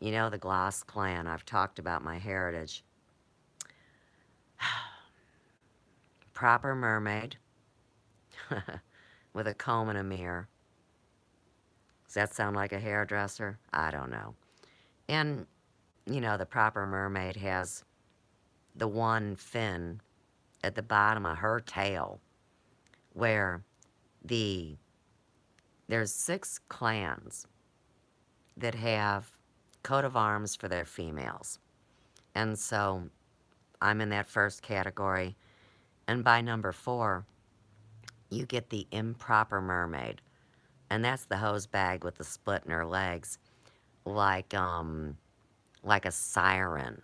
You know, the Gloss clan, I've talked about my heritage. Proper mermaid with a comb and a mirror. Does that sound like a hairdresser? I don't know. And, you know, the proper mermaid has the one fin at the bottom of her tail where there's 6 clans that have coat of arms for their females. And so I'm in that first category. And by number 4, you get the improper mermaid. And that's the hose bag with the split in her legs, like a siren.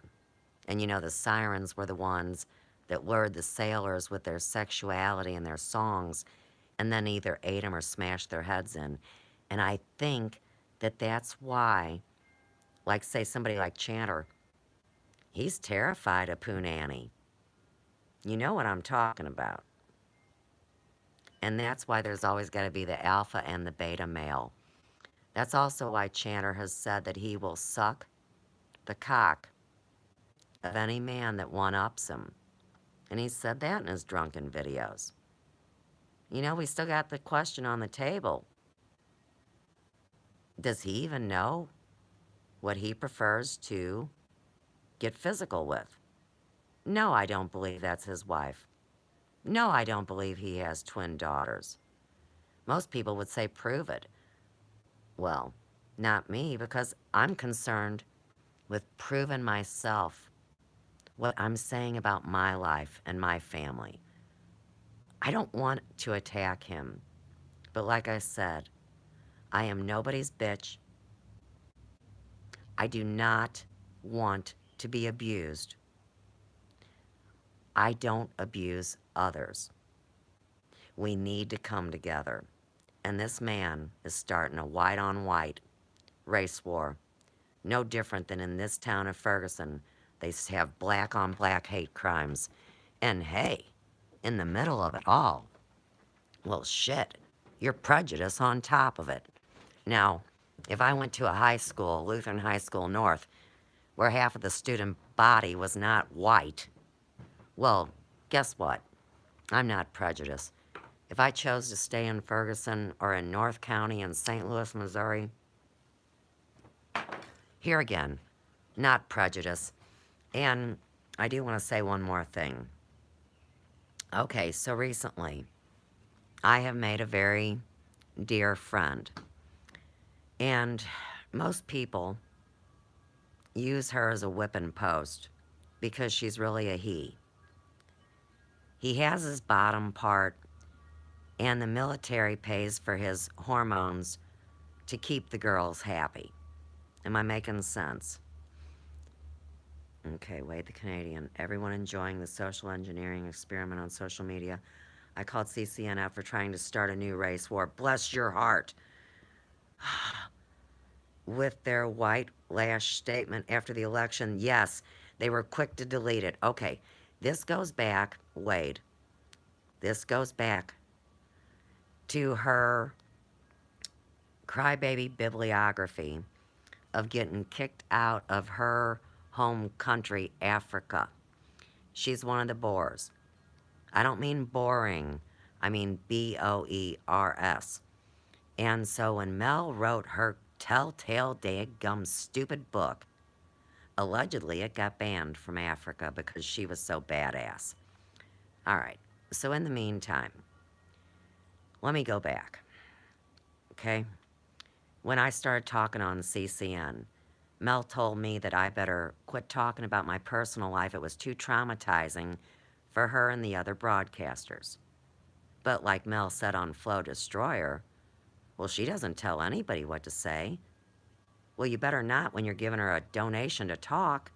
And you know, the sirens were the ones that lured the sailors with their sexuality and their songs, and then either ate them or smashed their heads in. And I think that that's why, like, say, somebody like Chanter, he's terrified of Poonanny. You know what I'm talking about. And that's why there's always got to be the alpha and the beta male. That's also why Chanter has said that he will suck the cock of any man that one-ups him. And he said that in his drunken videos. You know, we still got the question on the table. Does he even know what he prefers to get physical with? No, I don't believe that's his wife. No, I don't believe he has twin daughters. Most people would say, prove it. Well, not me, because I'm concerned with proving myself what I'm saying about my life and my family. I don't want to attack him, but like I said, I am nobody's bitch. I do not want to be abused. I don't abuse others. We need to come together. And this man is starting a white-on-white race war. No different than in this town of Ferguson. They have black-on-black hate crimes. And hey, in the middle of it all, well, shit, you're prejudice on top of it. Now, if I went to a high school, Lutheran High School North, where half of the student body was not white, well, guess what? I'm not prejudiced. If I chose to stay in Ferguson or in North County in St. Louis, Missouri, Here again, not prejudice. And I do want to say one more thing. Okay, so recently, I have made a very dear friend. And most people use her as a whipping post because she's really a he. He has his bottom part, and the military pays for his hormones to keep the girls happy. Am I making sense? Okay, Wade the Canadian. Everyone enjoying the social engineering experiment on social media. I called CCNF for trying to start a new race war. Bless your heart. With their white lash statement after the election, yes, they were quick to delete it. Okay, this goes back, Wade, this goes back to her crybaby bibliography of getting kicked out of her home country, Africa. She's one of the Boers. I don't mean boring, I mean Boers. And so when Mel wrote her telltale daggum stupid book, allegedly it got banned from Africa because she was so badass. All right, so in the meantime, let me go back, okay? When I started talking on CCN, Mel told me that I better quit talking about my personal life. It was too traumatizing for her and the other broadcasters. But like Mel said on Flow Destroyer, well, she doesn't tell anybody what to say. Well, you better not when you're giving her a donation to talk.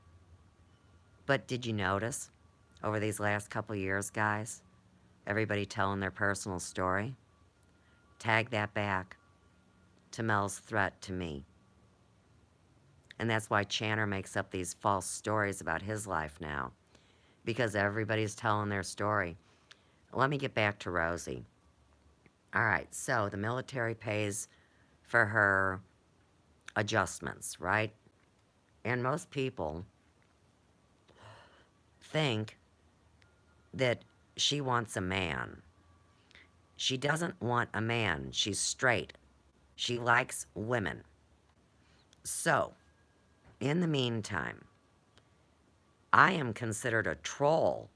But did you notice over these last couple years, guys, everybody telling their personal story? Tag that back to Mel's threat to me. And that's why Chanter makes up these false stories about his life now, because everybody's telling their story. Let me get back to Rosie. All right, so the military pays for her adjustments, right? And most people think that she wants a man. She doesn't want a man. She's straight. She likes women. So, in the meantime, I am considered a troll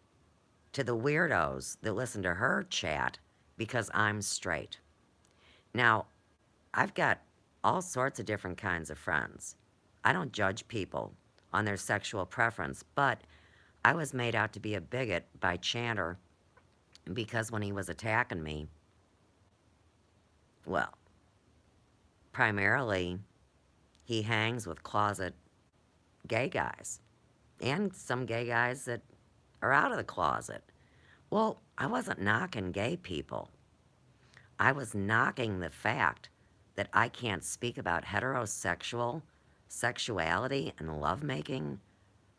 to the weirdos that listen to her chat because I'm straight. Now, I've got all sorts of different kinds of friends. I don't judge people on their sexual preference, but I was made out to be a bigot by Chanter because when he was attacking me, well, primarily he hangs with closet gay guys and some gay guys that are out of the closet. Well, I wasn't knocking gay people. I was knocking the fact that I can't speak about heterosexual sexuality and lovemaking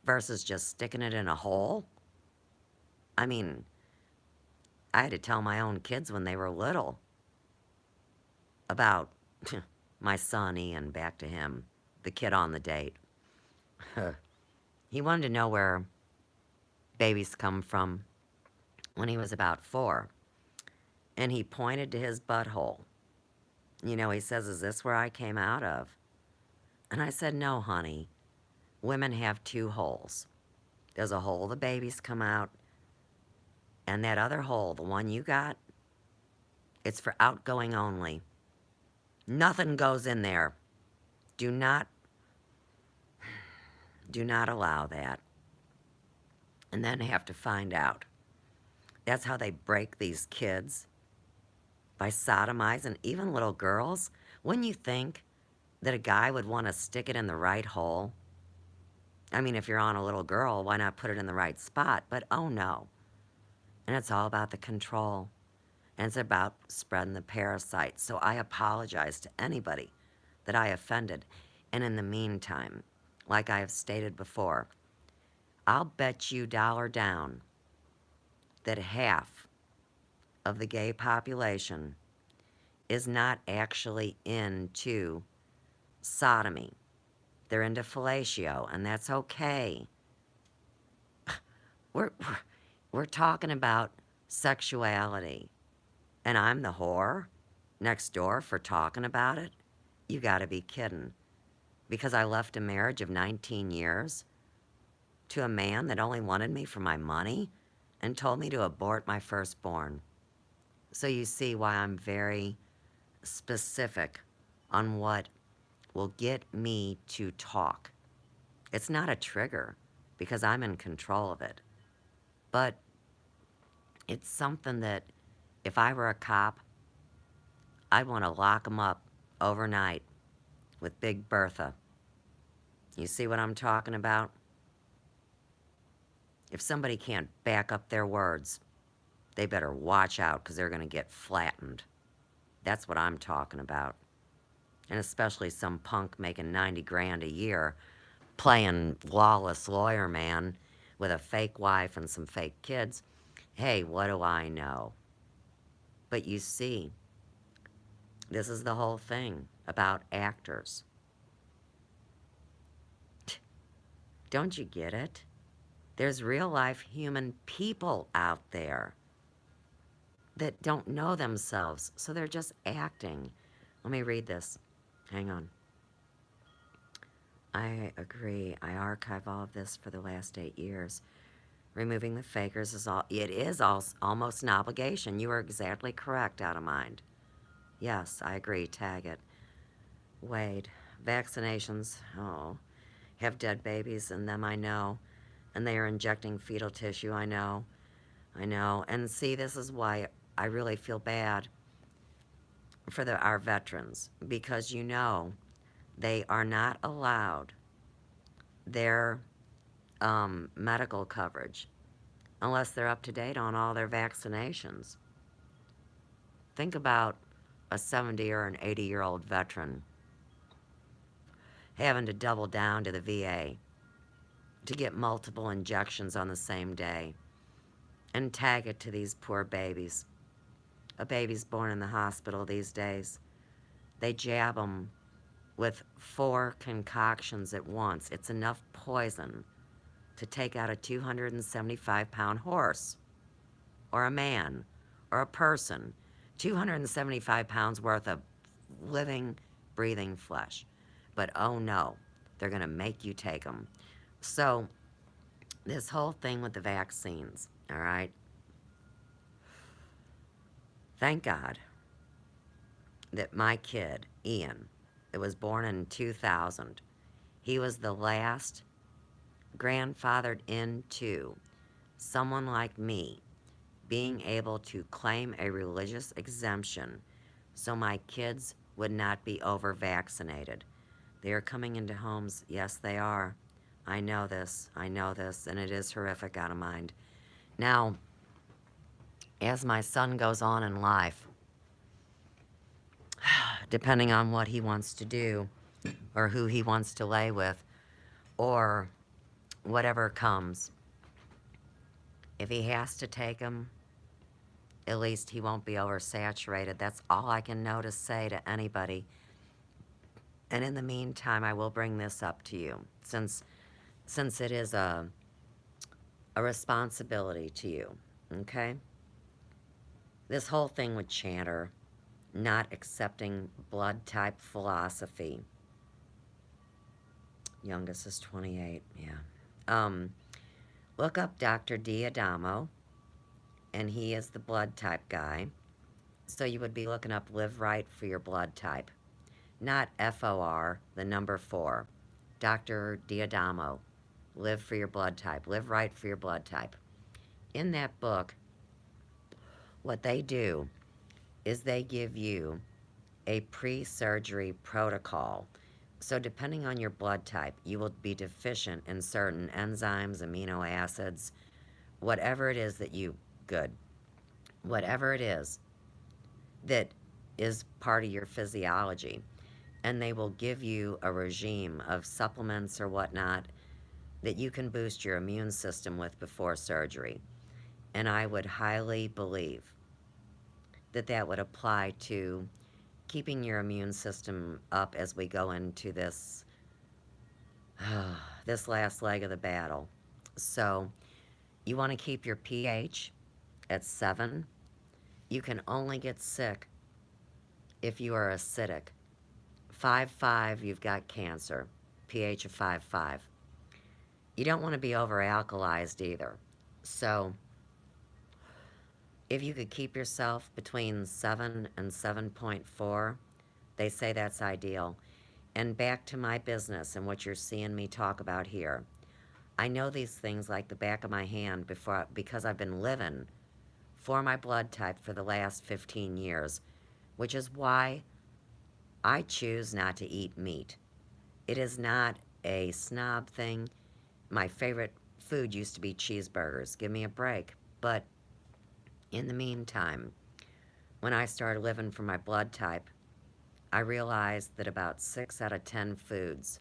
versus just sticking it in a hole. I mean, I had to tell my own kids when they were little about my son Ian, back to him, the kid on the date. He wanted to know where babies come from when he was about 4. And he pointed to his butthole. You know, he says, "Is this where I came out of?" And I said, "No, honey. Women have 2 holes. There's a hole the babies come out, and that other hole, the one you got, it's for outgoing only. Nothing goes in there. Do not allow that." And then have to find out. That's how they break these kids, by sodomizing even little girls. Wouldn't you think that a guy would want to stick it in the right hole? I mean, if you're on a little girl, why not put it in the right spot? But oh no. And it's all about the control. And it's about spreading the parasite. So I apologize to anybody that I offended. And in the meantime, like I have stated before, I'll bet you $1 down that half of the gay population is not actually into sodomy. They're into fellatio, and that's okay. We're talking about sexuality, and I'm the whore next door for talking about it? You gotta be kidding. because I left a marriage of 19 years to a man that only wanted me for my money and told me to abort my firstborn. So you see why I'm very specific on what will get me to talk. It's not a trigger because I'm in control of it, but it's something that if I were a cop, I'd want to lock him up overnight with Big Bertha. You see what I'm talking about? If somebody can't back up their words, they better watch out because they're going to get flattened. That's what I'm talking about. And especially some punk making 90 grand a year playing lawless lawyer man with a fake wife and some fake kids. Hey, what do I know? But you see, this is the whole thing about actors. Don't you get it? There's real life human people out there that don't know themselves, so they're just acting. Let me read this. Hang on. I agree. I archive all of this for the last 8 years. Removing the fakers is almost an obligation. You are exactly correct, out of mind. Yes, I agree. Tag it. Wade. Vaccinations. Oh. Have dead babies in them, I know. And they are injecting fetal tissue, I know. I know. And see, this is why I really feel bad for our veterans. Because you know, they are not allowed their medical coverage unless they're up to date on all their vaccinations. Think about a 70 or an 80-year-old veteran having to double down to the VA to get multiple injections on the same day and tag it to these poor babies. A baby's born in the hospital these days. They jab them with 4 concoctions at once. It's enough poison to take out a 275-pound horse or a man or a person. 275 pounds worth of living, breathing flesh. But oh no, they're going to make you take them. So this whole thing with the vaccines, all right? Thank God that my kid, Ian, that was born in 2000, he was the last grandfathered into someone like me being able to claim a religious exemption so my kids would not be over-vaccinated. They are coming into homes. Yes, they are. I know this, and it is horrific, out of mind. Now, as my son goes on in life, depending on what he wants to do or who he wants to lay with or whatever comes, if he has to take them, at least he won't be oversaturated. That's all I can know to say to anybody. And in the meantime, I will bring this up to you, since it is a responsibility to you, okay? This whole thing with Chanter, not accepting blood type philosophy. Youngest is 28, yeah. Look up Dr. Diadamo, and he is the blood type guy. So you would be looking up Live Right for Your Blood Type. Not FOR, the number 4. Dr. Diadamo, Live for Your Blood Type. Live Right for Your Blood Type. In that book, what they do is they give you a pre-surgery protocol. So depending on your blood type, you will be deficient in certain enzymes, amino acids, whatever it is that whatever it is that is part of your physiology. And they will give you a regime of supplements or whatnot that you can boost your immune system with before surgery. And I would highly believe that that would apply to keeping your immune system up as we go into this this last leg of the battle. So you want to keep your pH at 7. You can only get sick if you are acidic. 5.5, you've got cancer. pH of 5.5. You don't want to be over-alkalized either. So, if you could keep yourself between 7 and 7.4, they say that's ideal. And back to my business and what you're seeing me talk about here. I know these things like the back of my hand because I've been living for my blood type for the last 15 years, which is why I choose not to eat meat. It is not a snob thing. My favorite food used to be cheeseburgers. Give me a break. But in the meantime, when I started living for my blood type, I realized that about 6 out of 10 foods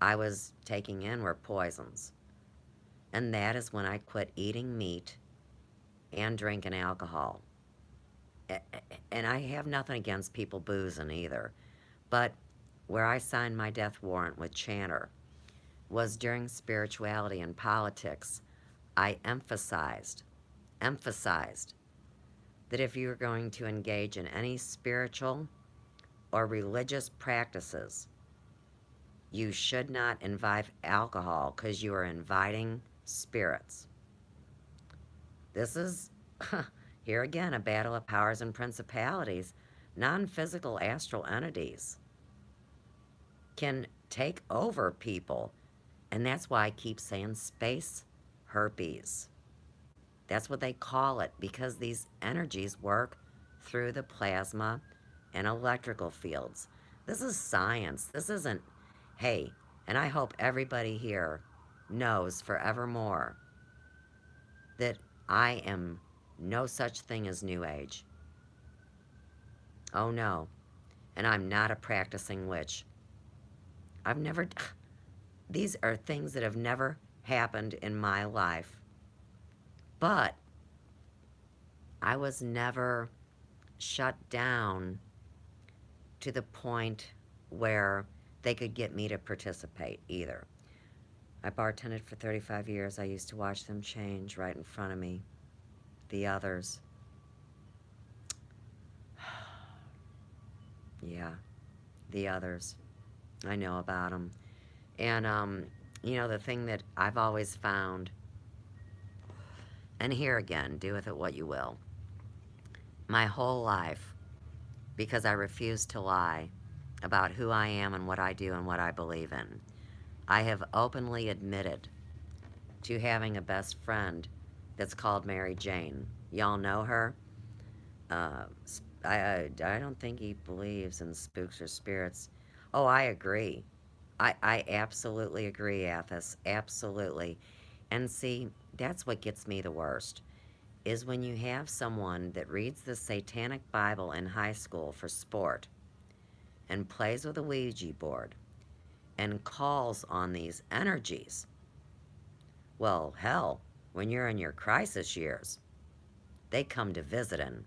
I was taking in were poisons. And that is when I quit eating meat and drinking alcohol. And I have nothing against people boozing either. But where I signed my death warrant with Chanter was during spirituality and politics. I emphasized that if you're going to engage in any spiritual or religious practices, you should not invite alcohol because you are inviting spirits. This is, here again, a battle of powers and principalities. Non-physical astral entities can take over people. And that's why I keep saying space herpes. That's what they call it, because these energies work through the plasma and electrical fields. This is science. This isn't, hey, and I hope everybody here knows forevermore that I am no such thing as New Age. Oh no. And I'm not a practicing witch. I've never, these are things that have never happened in my life. But I was never shut down to the point where they could get me to participate either. I bartended for 35 years. I used to watch them change right in front of me. The others. Yeah, the others. I know about them. And, you know, the thing that I've always found, and here again, do with it what you will. My whole life, because I refuse to lie about who I am and what I do and what I believe in, I have openly admitted to having a best friend that's called Mary Jane. Y'all know her? I don't think he believes in spooks or spirits. Oh, I agree. I absolutely agree, Athos. Absolutely. And see, that's what gets me the worst, is when you have someone that reads the Satanic Bible in high school for sport and plays with a Ouija board and calls on these energies. Well, hell, when you're in your crisis years, they come to visiting.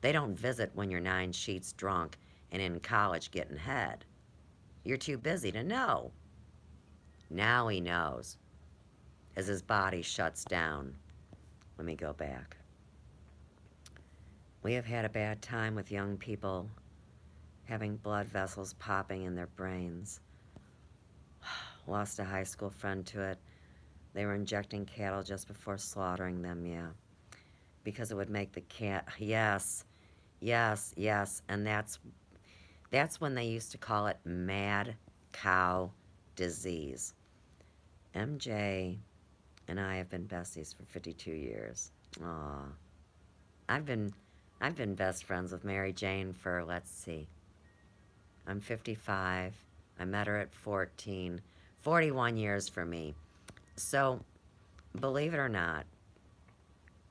They don't visit when you're 9 sheets drunk and in college getting head. You're too busy to know. Now he knows as his body shuts down. Let me go back. We have had a bad time with young people having blood vessels popping in their brains. Lost a high school friend to it. They were injecting cattle just before slaughtering them, yeah. Because it would make the cat, yes, and that's when they used to call it mad cow disease. MJ and I have been besties for 52 years. Aw. I've been best friends with Mary Jane for, let's see, I'm 55. I met her at 14. 41 years for me. So, believe it or not,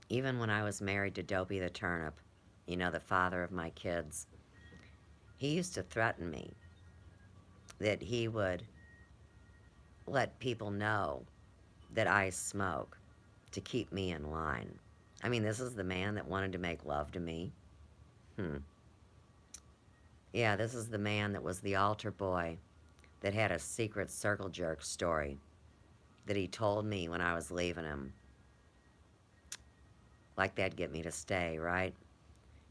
even when I was married to Dopey the Turnip, you know, the father of my kids, he used to threaten me that he would let people know that I smoke to keep me in line. I mean, this is the man that wanted to make love to me. Yeah, this is the man that was the altar boy that had a secret circle jerk story that he told me when I was leaving him. Like that'd get me to stay, right?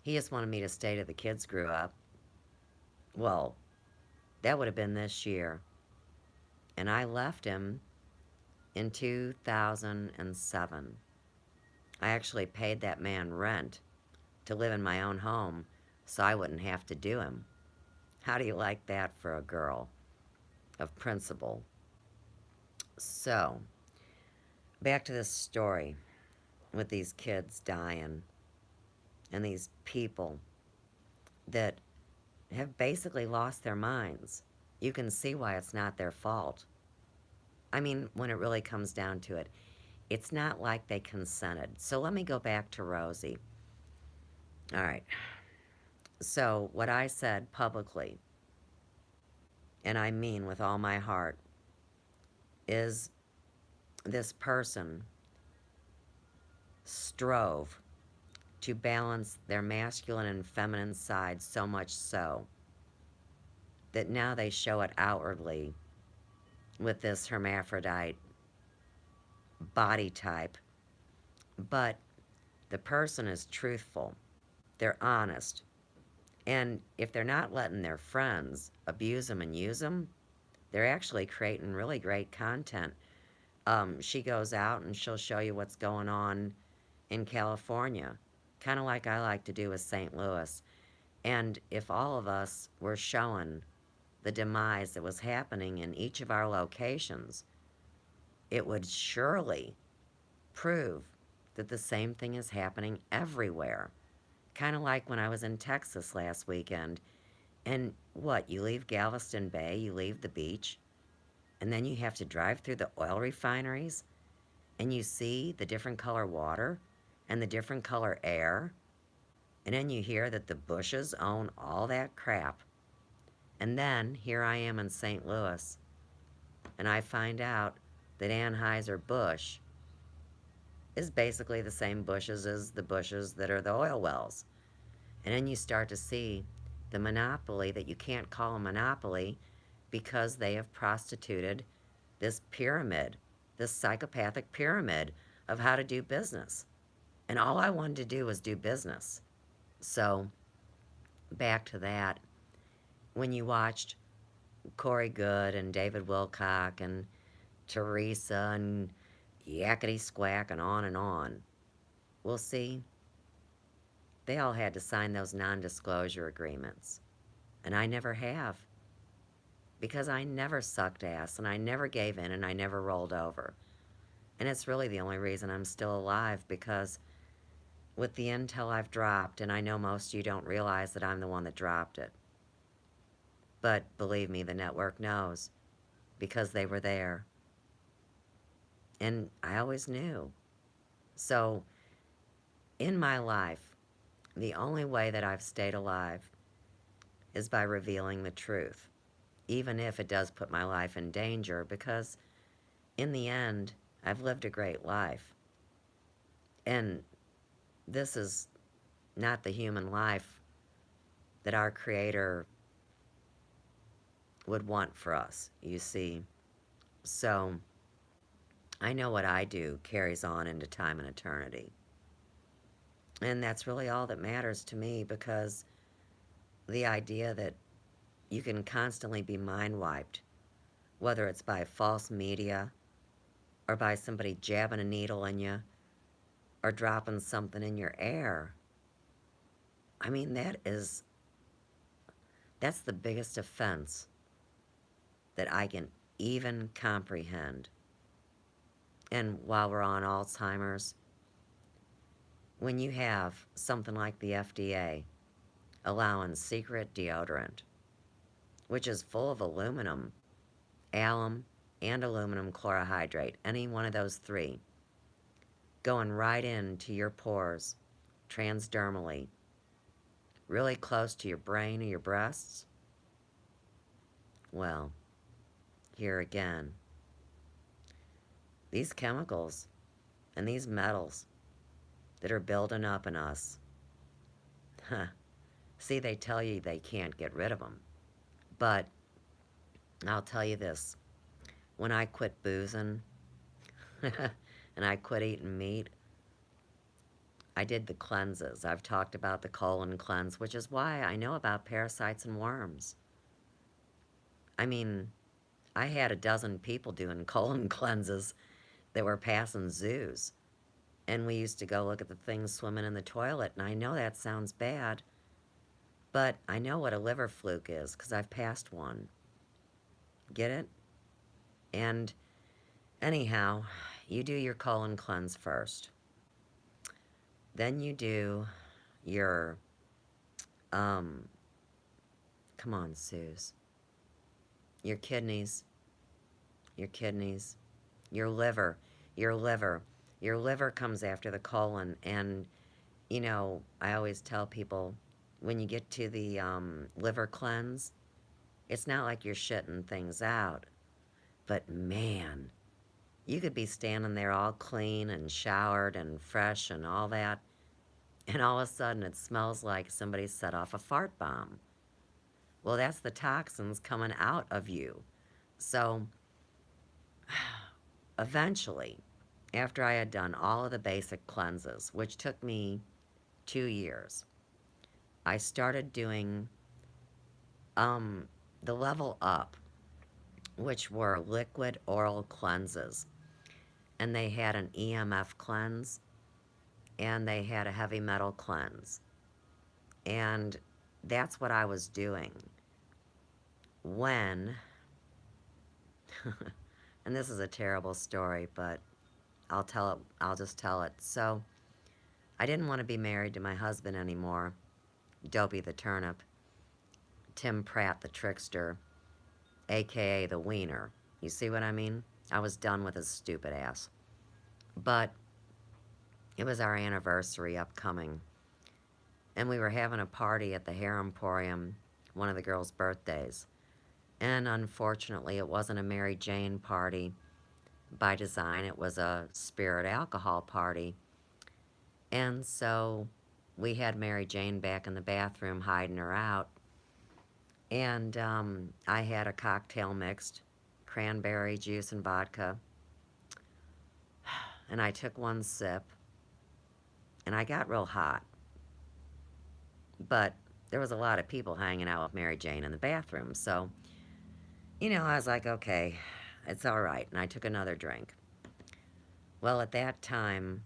He just wanted me to stay till the kids grew up. Well, that would have been this year. And I left him in 2007. I actually paid that man rent to live in my own home so I wouldn't have to do him. How do you like that for a girl of principle? So, back to this story with these kids dying and these people that have basically lost their minds. You can see why it's not their fault. I mean, when it really comes down to it, it's not like they consented. So let me go back to Rosie. All right. So what I said publicly, and I mean with all my heart, is this person strove to balance their masculine and feminine side so much so that now they show it outwardly with this hermaphrodite body type. But the person is truthful. They're honest. And if they're not letting their friends abuse them and use them, they're actually creating really great content. She goes out and she'll show you what's going on in California, kind of like I like to do with St. Louis. And if all of us were showing the demise that was happening in each of our locations, it would surely prove that the same thing is happening everywhere. Kind of like when I was in Texas last weekend, and what, you leave Galveston Bay, you leave the beach, and then you have to drive through the oil refineries, and you see the different color water and the different color air, and then you hear that the Bushes own all that crap. And then here I am in St. Louis, and I find out that Anheuser-Busch is basically the same bushes as the bushes that are the oil wells. And then you start to see the monopoly that you can't call a monopoly because they have prostituted this pyramid, this psychopathic pyramid of how to do business. And all I wanted to do was do business. So, back to that. When you watched Corey Good and David Wilcock and Teresa and Yakety Squack and on, we'll see, they all had to sign those non-disclosure agreements. And I never have. Because I never sucked ass, and I never gave in, and I never rolled over. And it's really the only reason I'm still alive, because with the intel I've dropped, and I know most of you don't realize that I'm the one that dropped it. But believe me, the network knows, because they were there. And I always knew. So, in my life, the only way that I've stayed alive is by revealing the truth, even if it does put my life in danger, because in the end, I've lived a great life. And this is not the human life that our Creator would want for us, you see. So, I know what I do carries on into time and eternity. And that's really all that matters to me, because the idea that you can constantly be mind wiped, whether it's by false media or by somebody jabbing a needle in you or dropping something in your air. I mean, that's the biggest offense that I can even comprehend. And while we're on Alzheimer's, when you have something like the FDA allowing secret deodorant, which is full of aluminum, alum, and aluminum chlorohydrate, any one of those three, going right into your pores, transdermally, really close to your brain or your breasts, well, here again, these chemicals and these metals that are building up in us, see, they tell you they can't get rid of them. But I'll tell you this, when I quit boozing and I quit eating meat, I did the cleanses. I've talked about the colon cleanse, which is why I know about parasites and worms. I mean, I had a dozen people doing colon cleanses that were passing zoos. And we used to go look at the things swimming in the toilet. And I know that sounds bad, but I know what a liver fluke is because I've passed one. Get it? And anyhow, you do your colon cleanse first. Then you do your, come on, Suze. Your kidneys, your kidneys, your liver, your liver. Your liver comes after the colon. And, you know, I always tell people, when you get to the liver cleanse, it's not like you're shitting things out. But man, you could be standing there all clean and showered and fresh and all that, and all of a sudden it smells like somebody set off a fart bomb. Well, that's the toxins coming out of you. So eventually, after I had done all of the basic cleanses, which took me 2 years, I started doing the level up, which were liquid oral cleanses. And they had an EMF cleanse, and they had a heavy metal cleanse. And that's what I was doing when, and this is a terrible story, but I'll just tell it. So, I didn't want to be married to my husband anymore, Dopey the Turnip, Tim Pratt the Trickster, aka the Wiener. You see what I mean? I was done with his stupid ass. But it was our anniversary upcoming, and we were having a party at the Hair Emporium, one of the girls' birthdays. And unfortunately, it wasn't a Mary Jane party by design. It was a spirit alcohol party. And so we had Mary Jane back in the bathroom hiding her out. And I had a cocktail mixed, cranberry juice and vodka. And I took one sip, and I got real hot. But there was a lot of people hanging out with Mary Jane in the bathroom, so, you know, I was like, okay, it's all right. And I took another drink. Well, at that time,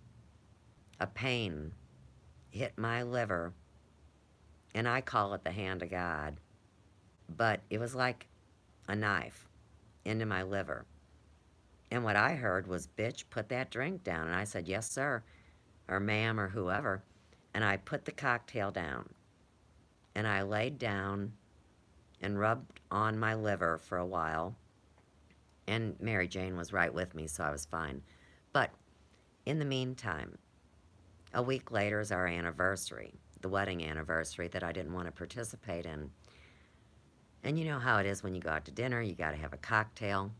a pain hit my liver, and I call it the hand of God, but it was like a knife into my liver. And what I heard was, bitch, put that drink down. And I said, yes, sir, or ma'am, or whoever. And I put the cocktail down. And I laid down and rubbed on my liver for a while. And Mary Jane was right with me, so I was fine. But in the meantime, a week later is our anniversary, the wedding anniversary that I didn't want to participate in. And you know how it is when you go out to dinner, you got to have a cocktail.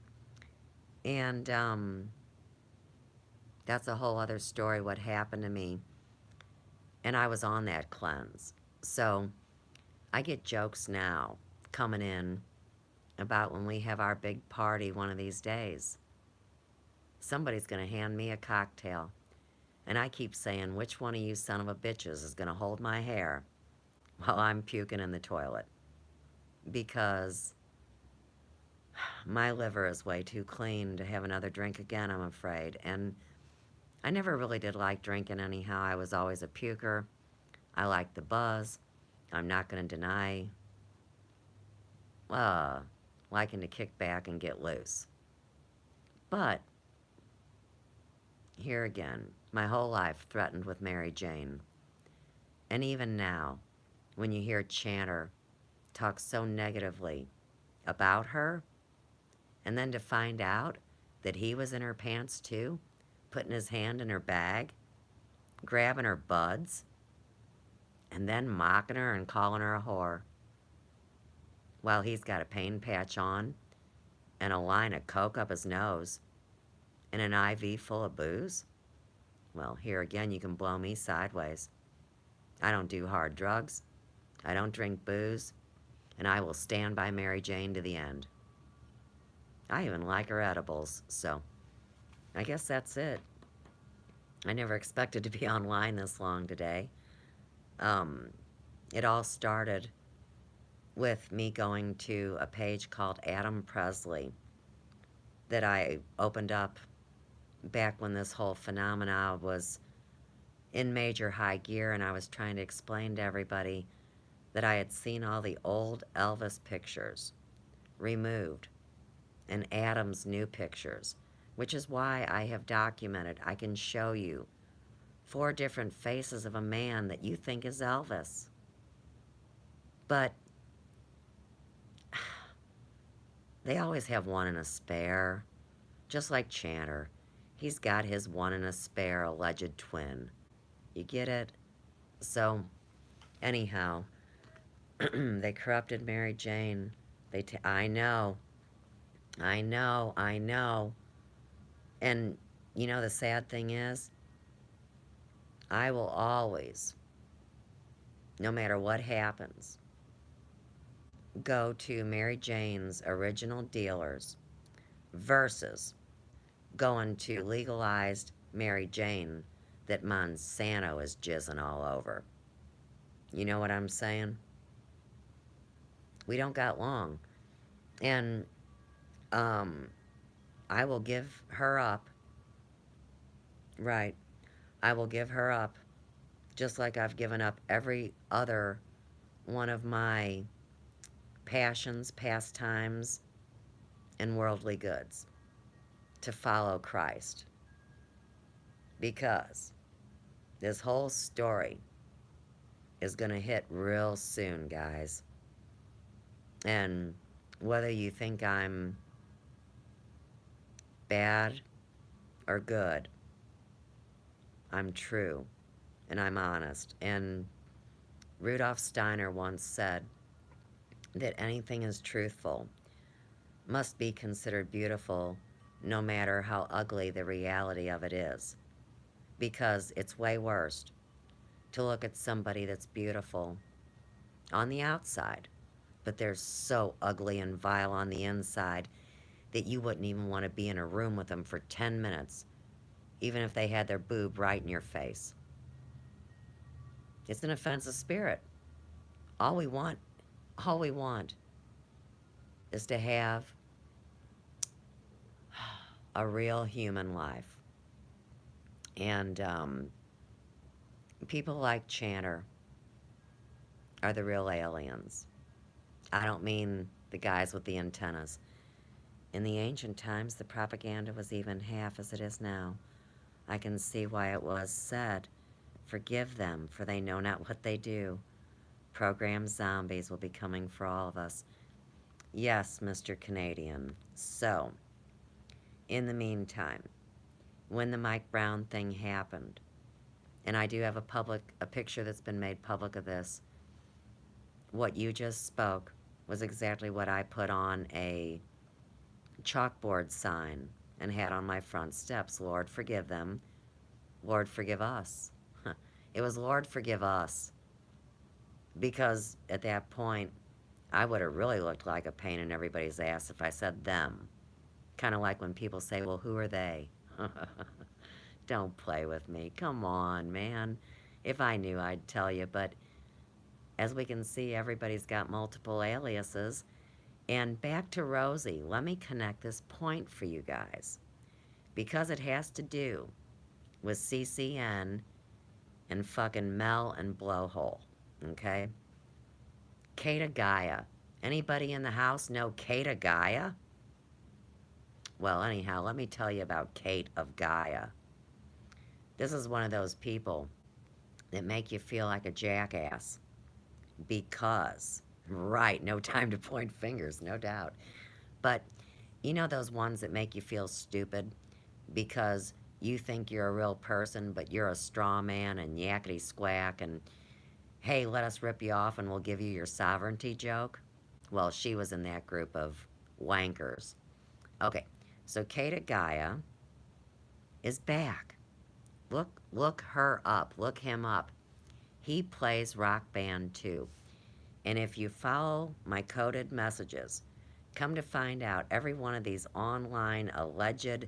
And that's a whole other story, what happened to me. And I was on that cleanse. So I get jokes now coming in about when we have our big party one of these days. Somebody's going to hand me a cocktail. And I keep saying, which one of you son of a bitches is going to hold my hair while I'm puking in the toilet? Because my liver is way too clean to have another drink again, I'm afraid. And I never really did like drinking anyhow. I was always a puker. I liked the buzz. I'm not going to deny liking to kick back and get loose. But here again, my whole life threatened with Mary Jane. And even now, when you hear Chanter talk so negatively about her, and then to find out that he was in her pants too, putting his hand in her bag, grabbing her buds, and then mocking her and calling her a whore, while he's got a pain patch on, and a line of coke up his nose, and an IV full of booze. Well, here again, you can blow me sideways. I don't do hard drugs, I don't drink booze, and I will stand by Mary Jane to the end. I even like her edibles, so I guess that's it. I never expected to be online this long today. It all started with me going to a page called Adam Presley, that I opened up back when this whole phenomena was in major high gear, and I was trying to explain to everybody that I had seen all the old Elvis pictures removed and Adam's new pictures, which is why I have documented. I can show you 4 different faces of a man that you think is Elvis. But they always have one in a spare, just like Chanter. He's got his one in a spare alleged twin. You get it? So, anyhow, they corrupted Mary Jane. I know. And, you know, the sad thing is, I will always, no matter what happens, go to Mary Jane's original dealers versus going to legalized Mary Jane that Monsanto is jizzing all over. You know what I'm saying? We don't got long. And, I will give her up. Right. I will give her up. Just like I've given up every other one of my passions, pastimes, and worldly goods to follow Christ. Because this whole story is going to hit real soon, guys. And whether you think I'm bad or good, I'm true and I'm honest. And Rudolf Steiner once said that anything is truthful must be considered beautiful no matter how ugly the reality of it is. Because it's way worse to look at somebody that's beautiful on the outside, but they're so ugly and vile on the inside that you wouldn't even want to be in a room with them for 10 minutes, even if they had their boob right in your face. It's an offensive spirit. All we want is to have a real human life. And people like Chanter are the real aliens. I don't mean the guys with the antennas. In the ancient times, the propaganda was even half as it is now. I can see why it was said, "Forgive them, for they know not what they do." Programmed zombies will be coming for all of us. Yes, Mr. Canadian. So, in the meantime, when the Mike Brown thing happened, and I do have a picture that's been made public of this, what you just spoke was exactly what I put on a chalkboard sign and had on my front steps. Lord, forgive them. Lord, forgive us. It was Lord, forgive us. Because at that point, I would have really looked like a pain in everybody's ass if I said them. Kind of like when people say, well, who are they? Don't play with me. Come on, man. If I knew, I'd tell you. But as we can see, everybody's got multiple aliases. And back to Rosie, let me connect this point for you guys. Because it has to do with CCN and fucking Mel and Blowhole, okay? Kata Gaia. Anybody in the house know Kata Gaia? Well, anyhow, let me tell you about Kate of Gaia. This is one of those people that make you feel like a jackass. Because, right, no time to point fingers, no doubt. But, you know those ones that make you feel stupid because you think you're a real person, but you're a straw man and yakety squack and, hey, let us rip you off and we'll give you your sovereignty joke? Well, she was in that group of wankers. Okay, so Kata Gaia is back. Look her up. Look him up. He plays Rock Band too. And if you follow my coded messages, come to find out every one of these online alleged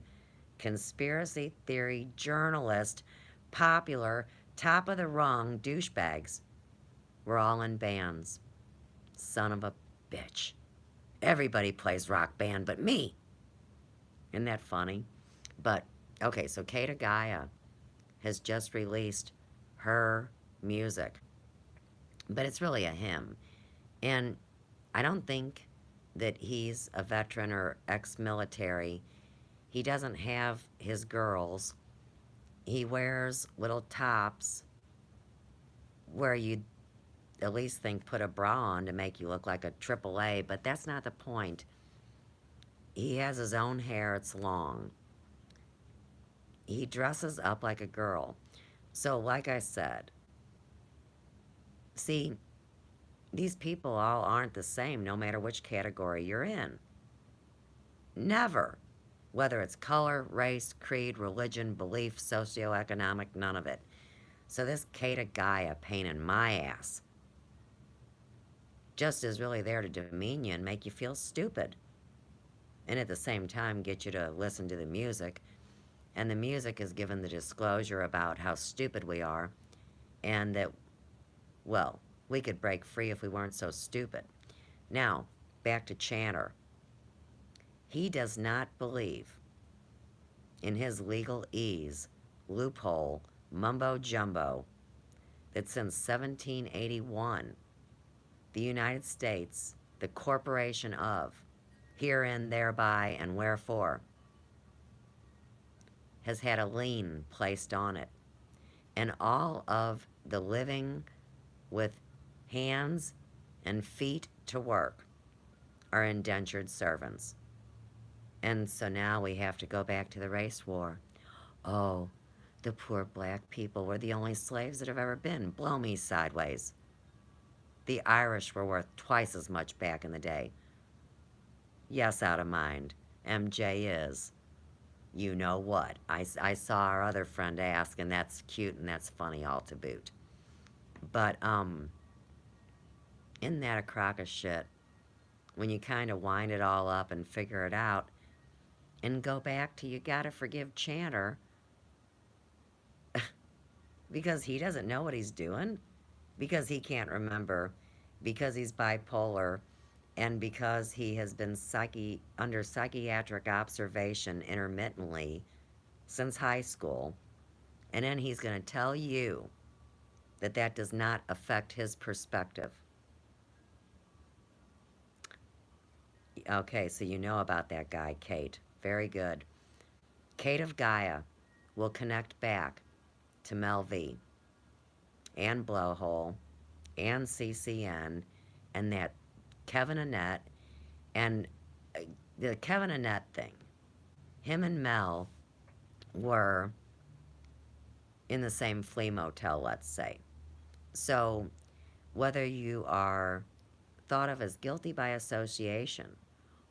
conspiracy theory journalist, popular, top of the rung douchebags, we're all in bands. Son of a bitch. Everybody plays Rock Band but me. Isn't that funny? But, okay, so Kata Gaia has just released her music, but it's really a hymn. And I don't think that he's a veteran or ex-military. He doesn't have his girls. He wears little tops where you'd at least think put a bra on to make you look like a AAA, but that's not the point. He has his own hair, it's long. He dresses up like a girl. So, like I said, see, these people all aren't the same no matter which category you're in. Never. Whether it's color, race, creed, religion, belief, socioeconomic, none of it. So this Kata Gaia pain in my ass just is really there to demean you and make you feel stupid. And at the same time get you to listen to the music. And the music is given the disclosure about how stupid we are and that, well, we could break free if we weren't so stupid. Now, back to Chanter. He does not believe in his legalese, loophole, mumbo-jumbo that since 1781, the United States, the corporation of, herein, thereby, and wherefore, has had a lien placed on it. And all of the living with hands and feet to work are indentured servants. And so now we have to go back to the race war. Oh, the poor black people were the only slaves that have ever been. Blow me sideways. The Irish were worth twice as much back in the day. Yes, out of mind. MJ is. You know what? I saw our other friend ask, and that's cute and that's funny all to boot. But, isn't that a crock of shit? When you kind of wind it all up and figure it out, and go back to you gotta forgive Chanter because he doesn't know what he's doing, because he can't remember, because he's bipolar, and because he has been under psychiatric observation intermittently since high school, and then he's going to tell you that that does not affect his perspective. Okay, so you know about that guy, Kate. Very good. Kate of Gaia will connect back to Mel V and Blowhole and CCN and that Kevin Annette and the Kevin Annette thing. Him and Mel were in the same flea motel, let's say. So whether you are thought of as guilty by association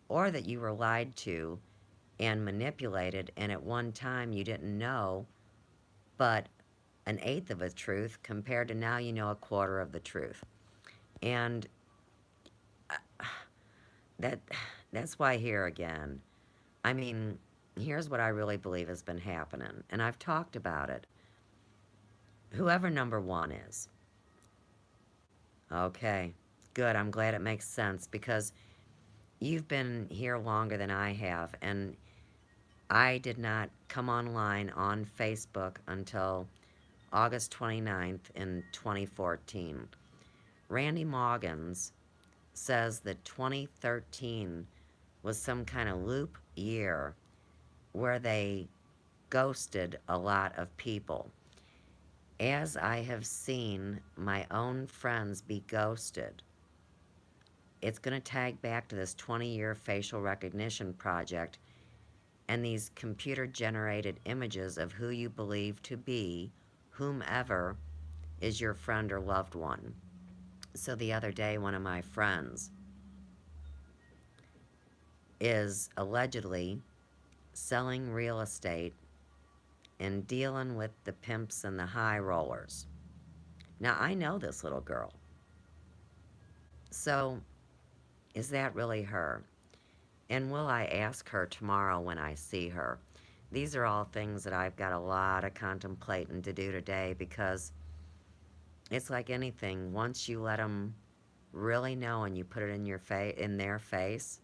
or that you were lied to and manipulated and at one time you didn't know but an eighth of a truth compared to now you know a quarter of the truth. And that's why here again, I mean, here's what I really believe has been happening, and I've talked about it. Whoever number one is. Okay, good, I'm glad it makes sense because you've been here longer than I have, and I did not come online on Facebook until August 29th in 2014. Randy Moggins says that 2013 was some kind of loop year where they ghosted a lot of people. As I have seen my own friends be ghosted, it's going to tag back to this 20-year facial recognition project and these computer-generated images of who you believe to be whomever is your friend or loved one. So the other day, one of my friends is allegedly selling real estate and dealing with the pimps and the high rollers. Now, I know this little girl. So, is that really her? And will I ask her tomorrow when I see her? These are all things that I've got a lot of contemplating to do today because it's like anything. Once you let them really know and you put it in their face,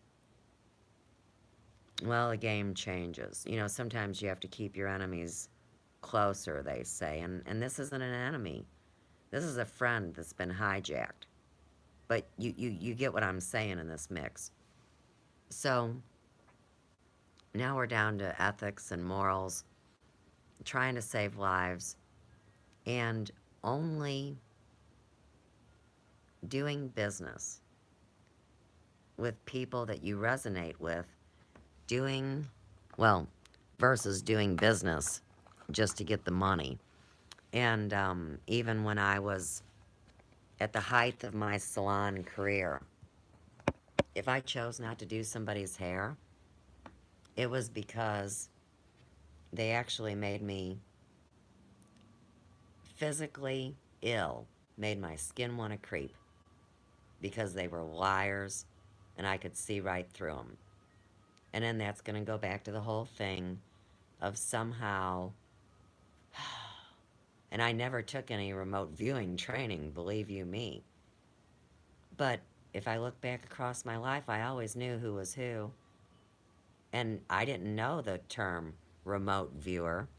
Well, the game changes. You know, sometimes you have to keep your enemies closer, they say. And this isn't an enemy. This is a friend that's been hijacked. But you get what I'm saying in this mix. So now we're down to ethics and morals, trying to save lives, and only doing business with people that you resonate with, doing, well, versus doing business just to get the money. And even when I was at the height of my salon career, if I chose not to do somebody's hair, it was because they actually made me physically ill, made my skin want to creep because they were liars and I could see right through them. And then that's going to go back to the whole thing of somehow, and I never took any remote viewing training, believe you me. But if I look back across my life, I always knew who was who. And I didn't know the term remote viewer.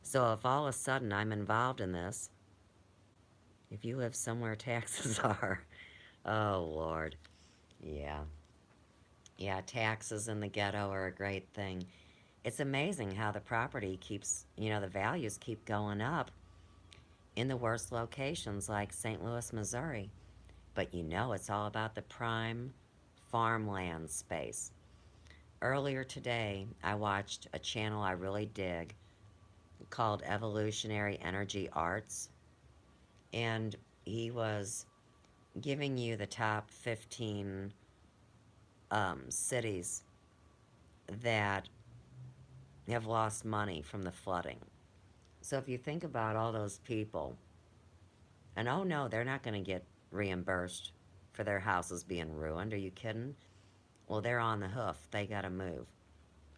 So if all of a sudden I'm involved in this, if you live somewhere taxes are, oh Lord, yeah. Yeah, taxes in the ghetto are a great thing. It's amazing how the property keeps, the values keep going up in the worst locations like St. Louis, Missouri. But it's all about the prime farmland space. Earlier today, I watched a channel I really dig called Evolutionary Energy Arts, and he was giving you the top 15 cities that have lost money from the flooding. So if you think about all those people, and oh no, they're not going to get reimbursed for their houses being ruined. Are you kidding? Well, they're on the hoof. They got to move.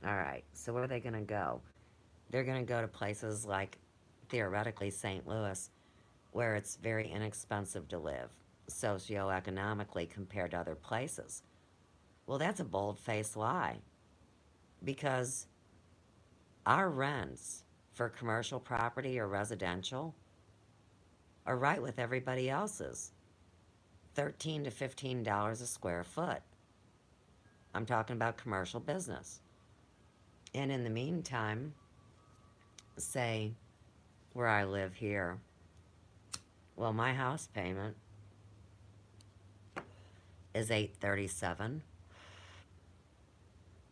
All right, so where are they going to go? They're going to go to places like, theoretically, St. Louis, where it's very inexpensive to live, socioeconomically, compared to other places. Well, that's a bold-faced lie, because our rents for commercial property or residential are right with everybody else's. $13 to $15 a square foot. I'm talking about commercial business. And in the meantime, say where I live here, well, my house payment is $837,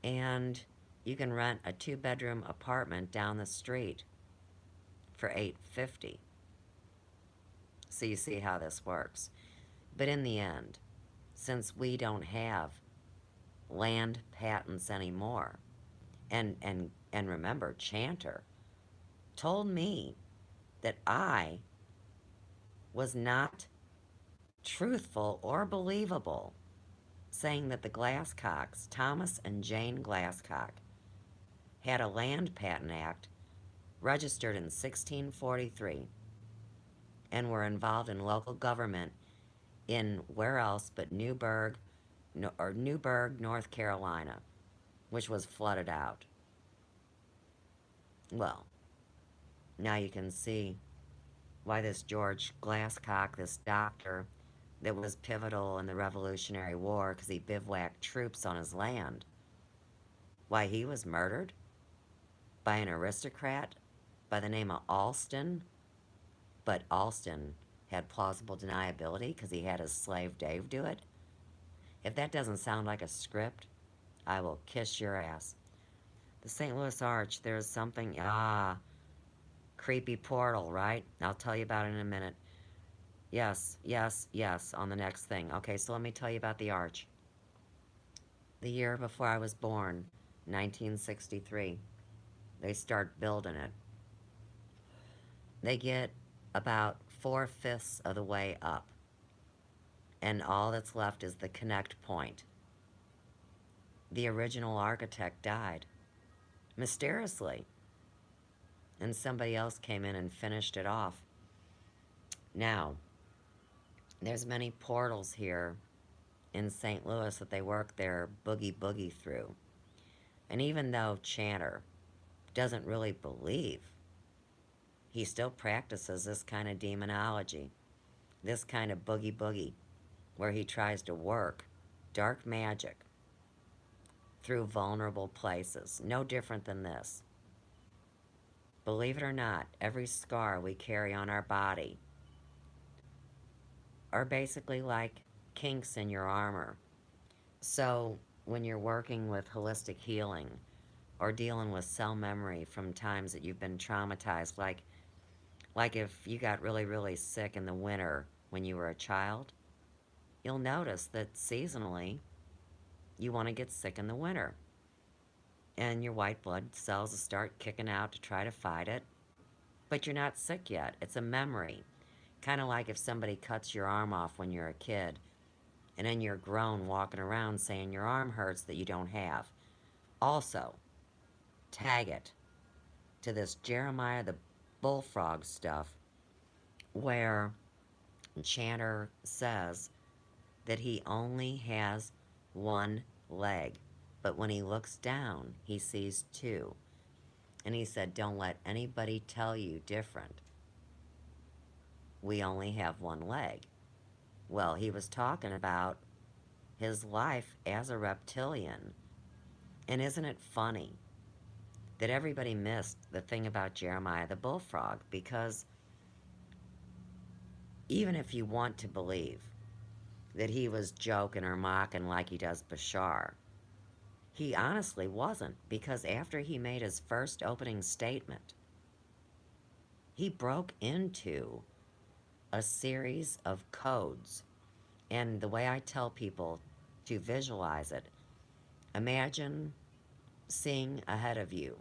and you can rent a 2-bedroom apartment down the street for $850. So you see how this works. But in the end, since we don't have land patents anymore, and remember, Chanter told me that I was not truthful or believable, saying that the Glasscocks, Thomas and Jane Glasscock, had a land patent act registered in 1643 and were involved in local government in where else but Newburgh, North Carolina, which was flooded out. Well, now you can see why this George Glasscock, this doctor that was pivotal in the Revolutionary War because he bivouacked troops on his land, why he was murdered by an aristocrat by the name of Alston. But Alston had plausible deniability because he had his slave Dave do it. If that doesn't sound like a script, I will kiss your ass. The St. Louis Arch, there's something, creepy portal, right? I'll tell you about it in a minute. Yes, yes, yes, on the next thing. Okay, so let me tell you about the arch. The year before I was born, 1963, they start building it. They get about 4/5 of the way up, and all that's left is the connect point. The original architect died, mysteriously, and somebody else came in and finished it off. Now, there's many portals here in St. Louis that they work their boogie through. And even though Chanter doesn't really believe, he still practices this kind of demonology, this kind of boogie, where he tries to work dark magic through vulnerable places. No different than this. Believe it or not, every scar we carry on our body are basically like kinks in your armor. So when you're working with holistic healing or dealing with cell memory from times that you've been traumatized, like if you got really sick in the winter when you were a child, you'll notice that seasonally you want to get sick in the winter. And your white blood cells will start kicking out to try to fight it. But you're not sick yet. It's a memory. Kind of like if somebody cuts your arm off when you're a kid, and then you're grown walking around saying your arm hurts that you don't have. Also, tag it to this Jeremiah the Bullfrog stuff, where Chanter says that he only has one leg, but when he looks down, he sees two. And he said, don't let anybody tell you different. We only have one leg. Well, he was talking about his life as a reptilian. And isn't it funny that everybody missed the thing about Jeremiah the Bullfrog? Because even if you want to believe that he was joking or mocking like he does Bashar, he honestly wasn't, because after he made his first opening statement, he broke into a series of codes. And the way I tell people to visualize it, imagine seeing ahead of you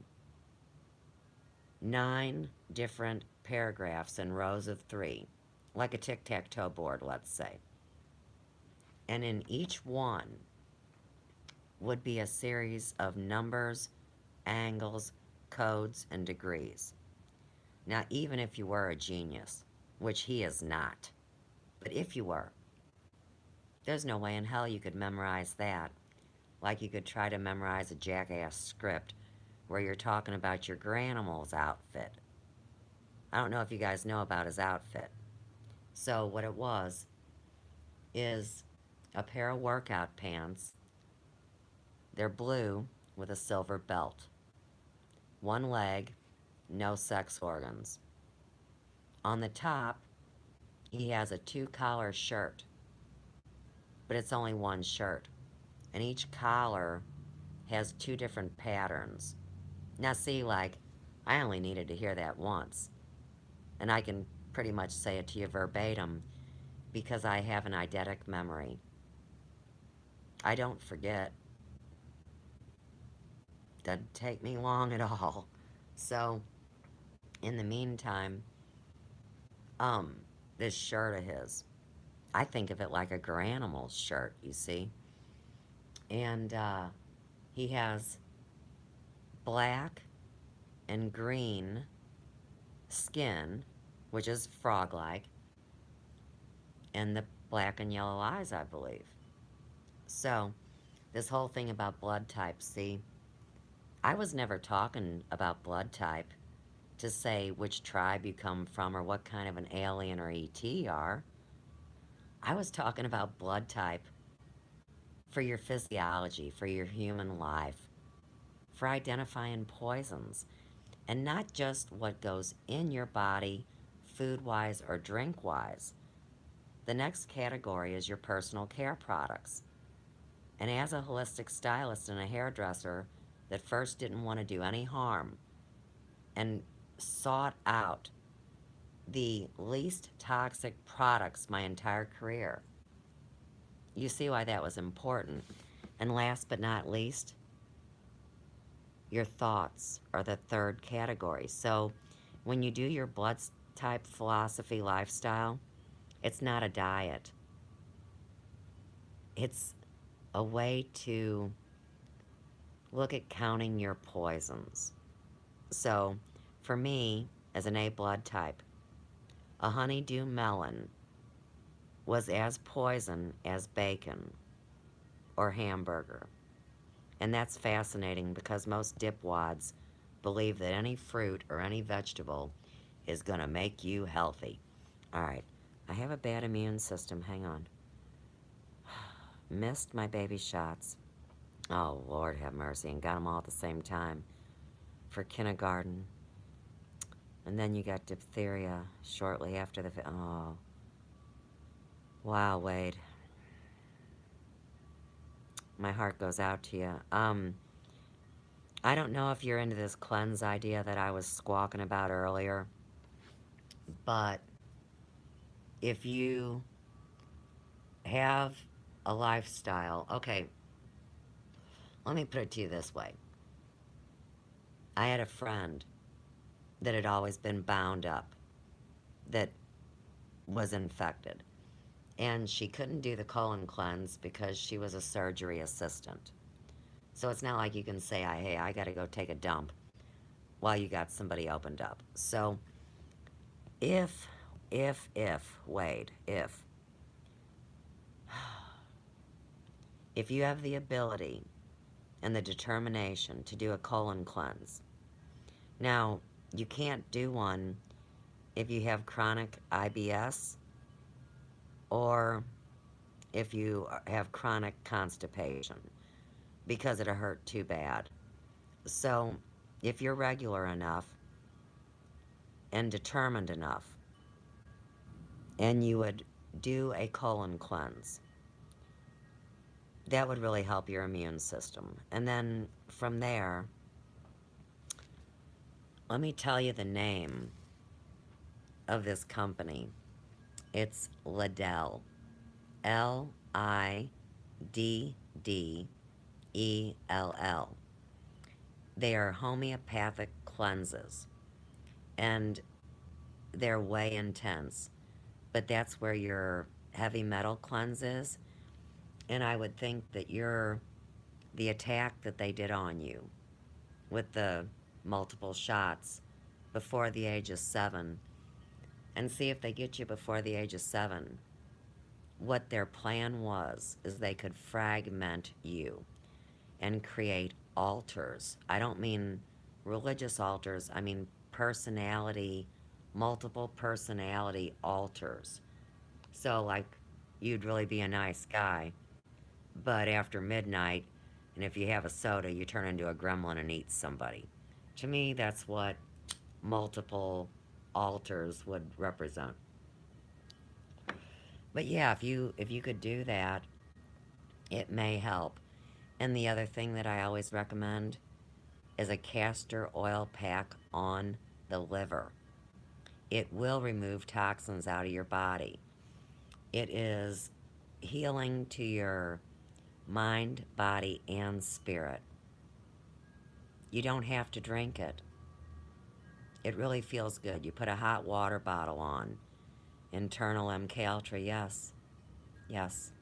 9 different paragraphs in rows of 3, like a tic-tac-toe board, let's say. And in each one would be a series of numbers, angles, codes, and degrees. Now, even if you were a genius, which he is not, but if you were, there's no way in hell you could memorize that, like you could try to memorize a jackass script where you're talking about your Granimal's outfit. I don't know if you guys know about his outfit. So what it was is a pair of workout pants. They're blue with a silver belt. One leg, no sex organs. On the top, he has a 2-collar shirt, but it's only one shirt. And each collar has 2 different patterns. Now see, like, I only needed to hear that once. And I can pretty much say it to you verbatim because I have an eidetic memory. I don't forget. Doesn't take me long at all. So, in the meantime, this shirt of his, I think of it like a Granimal's shirt, you see. And he has black and green skin, which is frog-like, and the black and yellow eyes, I believe. So, this whole thing about blood type, see, I was never talking about blood type to say which tribe you come from or what kind of an alien or ET you are. I was talking about blood type for your physiology, for your human life, for identifying poisons, and not just what goes in your body, food-wise or drink-wise. The next category is your personal care products. And as a holistic stylist and a hairdresser that first didn't want to do any harm and sought out the least toxic products my entire career, you see why that was important. And last but not least, your thoughts are the third category. So when you do your blood type philosophy lifestyle, it's not a diet. It's a way to look at counting your poisons. So for me, as an A blood type, a honeydew melon was as poison as bacon or hamburger. And that's fascinating because most dipwads believe that any fruit or any vegetable is going to make you healthy. All right, I have a bad immune system. Hang on. Missed my baby shots. Oh, Lord have mercy. And got them all at the same time for kindergarten. And then you got diphtheria shortly after the... Oh. Wow, Wade. My heart goes out to you. I don't know if you're into this cleanse idea that I was squawking about earlier, but if you have a lifestyle... Okay, let me put it to you this way. I had a friend that had always been bound up, that was infected. And she couldn't do the colon cleanse because she was a surgery assistant. So it's not like you can say, hey, I gotta go take a dump while you got somebody opened up. So if, Wade, if you have the ability and the determination to do a colon cleanse, now, you can't do one if you have chronic IBS or if you have chronic constipation because it'll hurt too bad. So, if you're regular enough and determined enough, and you would do a colon cleanse, that would really help your immune system. And then from there, let me tell you the name of this company. It's Liddell. Liddell. They are homeopathic cleanses, and they're way intense, but that's where your heavy metal cleanse is. And I would think that the attack that they did on you with the multiple shots before the age of 7, and see if they get you before the age of 7. What their plan was is they could fragment you and create altars. I don't mean religious altars, I mean multiple personality altars. So, like, you'd really be a nice guy, but after midnight, and if you have a soda, you turn into a gremlin and eat somebody. To me, that's what multiple altars would represent. But yeah, if you could do that, it may help. And the other thing that I always recommend is a castor oil pack on the liver. It will remove toxins out of your body. It is healing to your mind, body, and spirit. You don't have to drink it. It really feels good. You put a hot water bottle on. Internal MK Ultra, yes. Yes.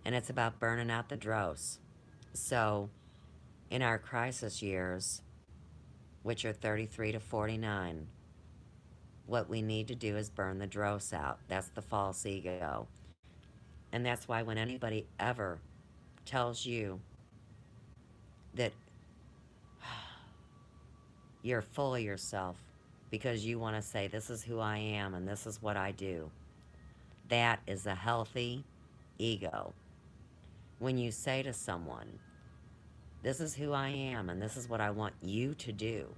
And it's about burning out the dross. So, in our crisis years, which are 33 to 49, what we need to do is burn the dross out. That's the false ego. And that's why when anybody ever tells you that you're full of yourself because you want to say, this is who I am and this is what I do, that is a healthy ego. When you say to someone, this is who I am and this is what I want you to do,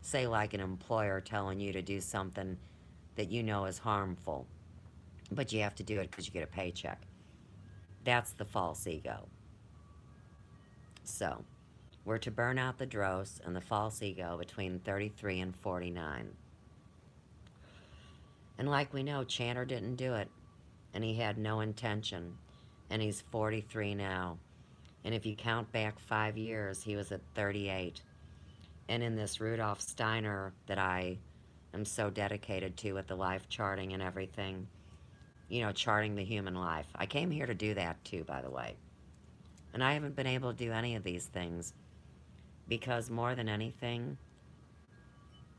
say like an employer telling you to do something that you know is harmful, but you have to do it because you get a paycheck. That's the false ego. So, we're to burn out the dross and the false ego between 33 and 49. And like we know, Chanter didn't do it, and he had no intention, and he's 43 now. And if you count back 5 years, he was at 38. And in this Rudolf Steiner that I am so dedicated to with the life charting and everything, you know, charting the human life. I came here to do that too, by the way. And I haven't been able to do any of these things because more than anything,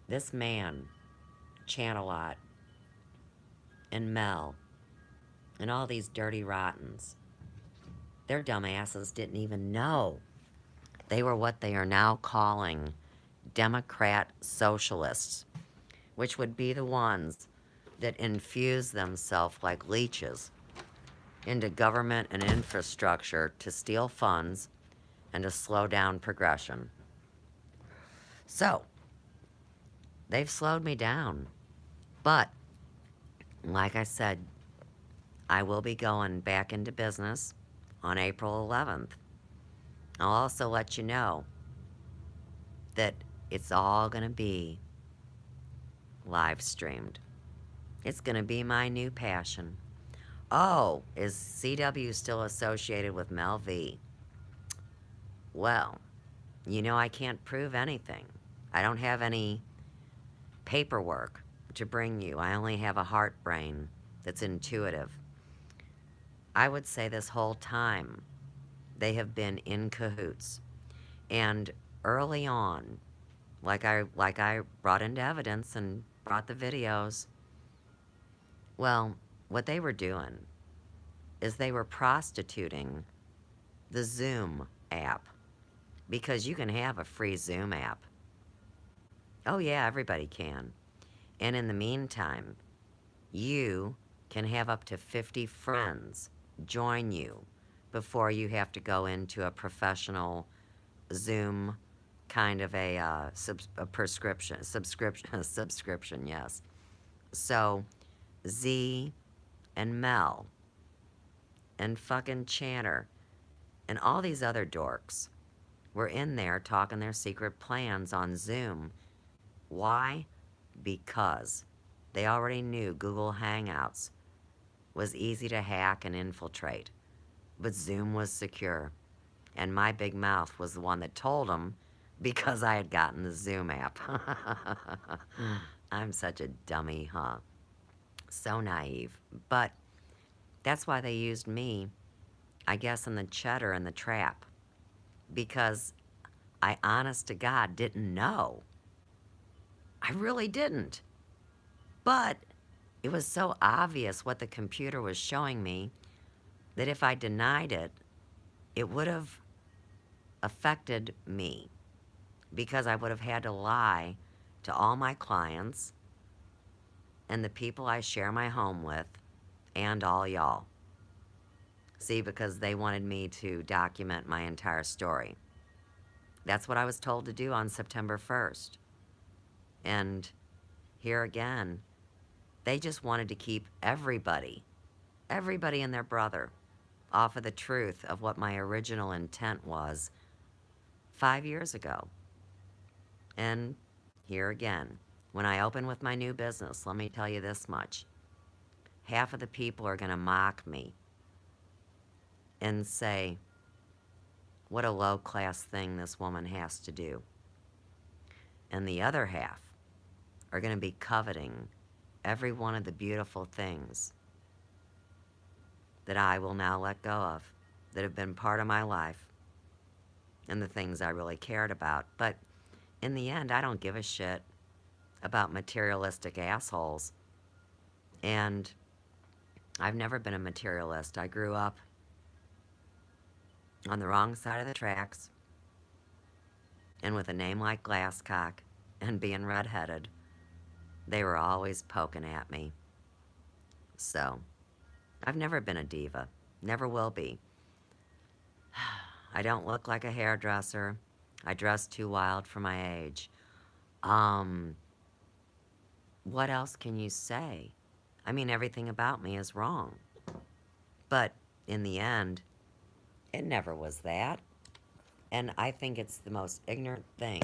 this man, Chantelot, and Mel, and all these dirty rottens, their dumbasses didn't even know They were what they are now calling Democrat socialists, which would be the ones that infuse themselves like leeches into government and infrastructure to steal funds and to slow down progression. So, they've slowed me down. But, like I said, I will be going back into business on April 11th. I'll also let you know that it's all going to be live streamed. It's going to be my new passion. Oh, is CW still associated with Mel V? Well, you know I can't prove anything. I don't have any paperwork to bring you. I only have a heart brain that's intuitive. I would say this whole time they have been in cahoots. And early on, like I brought into evidence and brought the videos, well, what they were doing is they were prostituting the Zoom app, because you can have a free Zoom app. Oh yeah, everybody can. And in the meantime, you can have up to 50 friends join you before you have to go into a professional Zoom kind of a subscription, yes. So Z and Mel and fucking Chanter and all these other dorks were in there talking their secret plans on Zoom. Why? Because they already knew Google Hangouts was easy to hack and infiltrate, but Zoom was secure. And my big mouth was the one that told them, because I had gotten the Zoom app. I'm such a dummy, huh? So naive. But that's why they used me, I guess, in the cheddar and the trap. Because I, honest to God, didn't know. I really didn't. But it was so obvious what the computer was showing me that if I denied it, it would have affected me, because I would have had to lie to all my clients and the people I share my home with and all y'all. See, because they wanted me to document my entire story. That's what I was told to do on September 1st. And here again, they just wanted to keep everybody and their brother off of the truth of what my original intent was 5 years ago. And here again, when I open with my new business, let me tell you this much. Half of the people are going to mock me and say, what a low-class thing this woman has to do. And the other half are going to be coveting every one of the beautiful things that I will now let go of, that have been part of my life, and the things I really cared about. But in the end, I don't give a shit about materialistic assholes. And I've never been a materialist. I grew up on the wrong side of the tracks, and with a name like Glasscock and being redheaded, they were always poking at me. So, I've never been a diva. Never will be. I don't look like a hairdresser. I dress too wild for my age. What else can you say? I mean, everything about me is wrong. But in the end, it never was that. And I think it's the most ignorant thing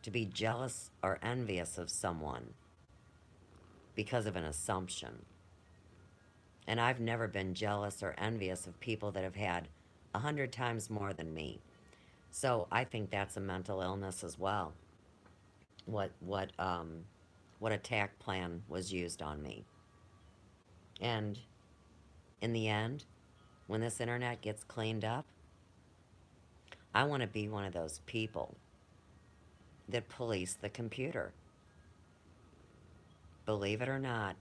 to be jealous or envious of someone because of an assumption. And I've never been jealous or envious of people that have had 100 times more than me. So I think that's a mental illness as well. What attack plan was used on me. And in the end, when this internet gets cleaned up, I want to be one of those people that police the computer. Believe it or not,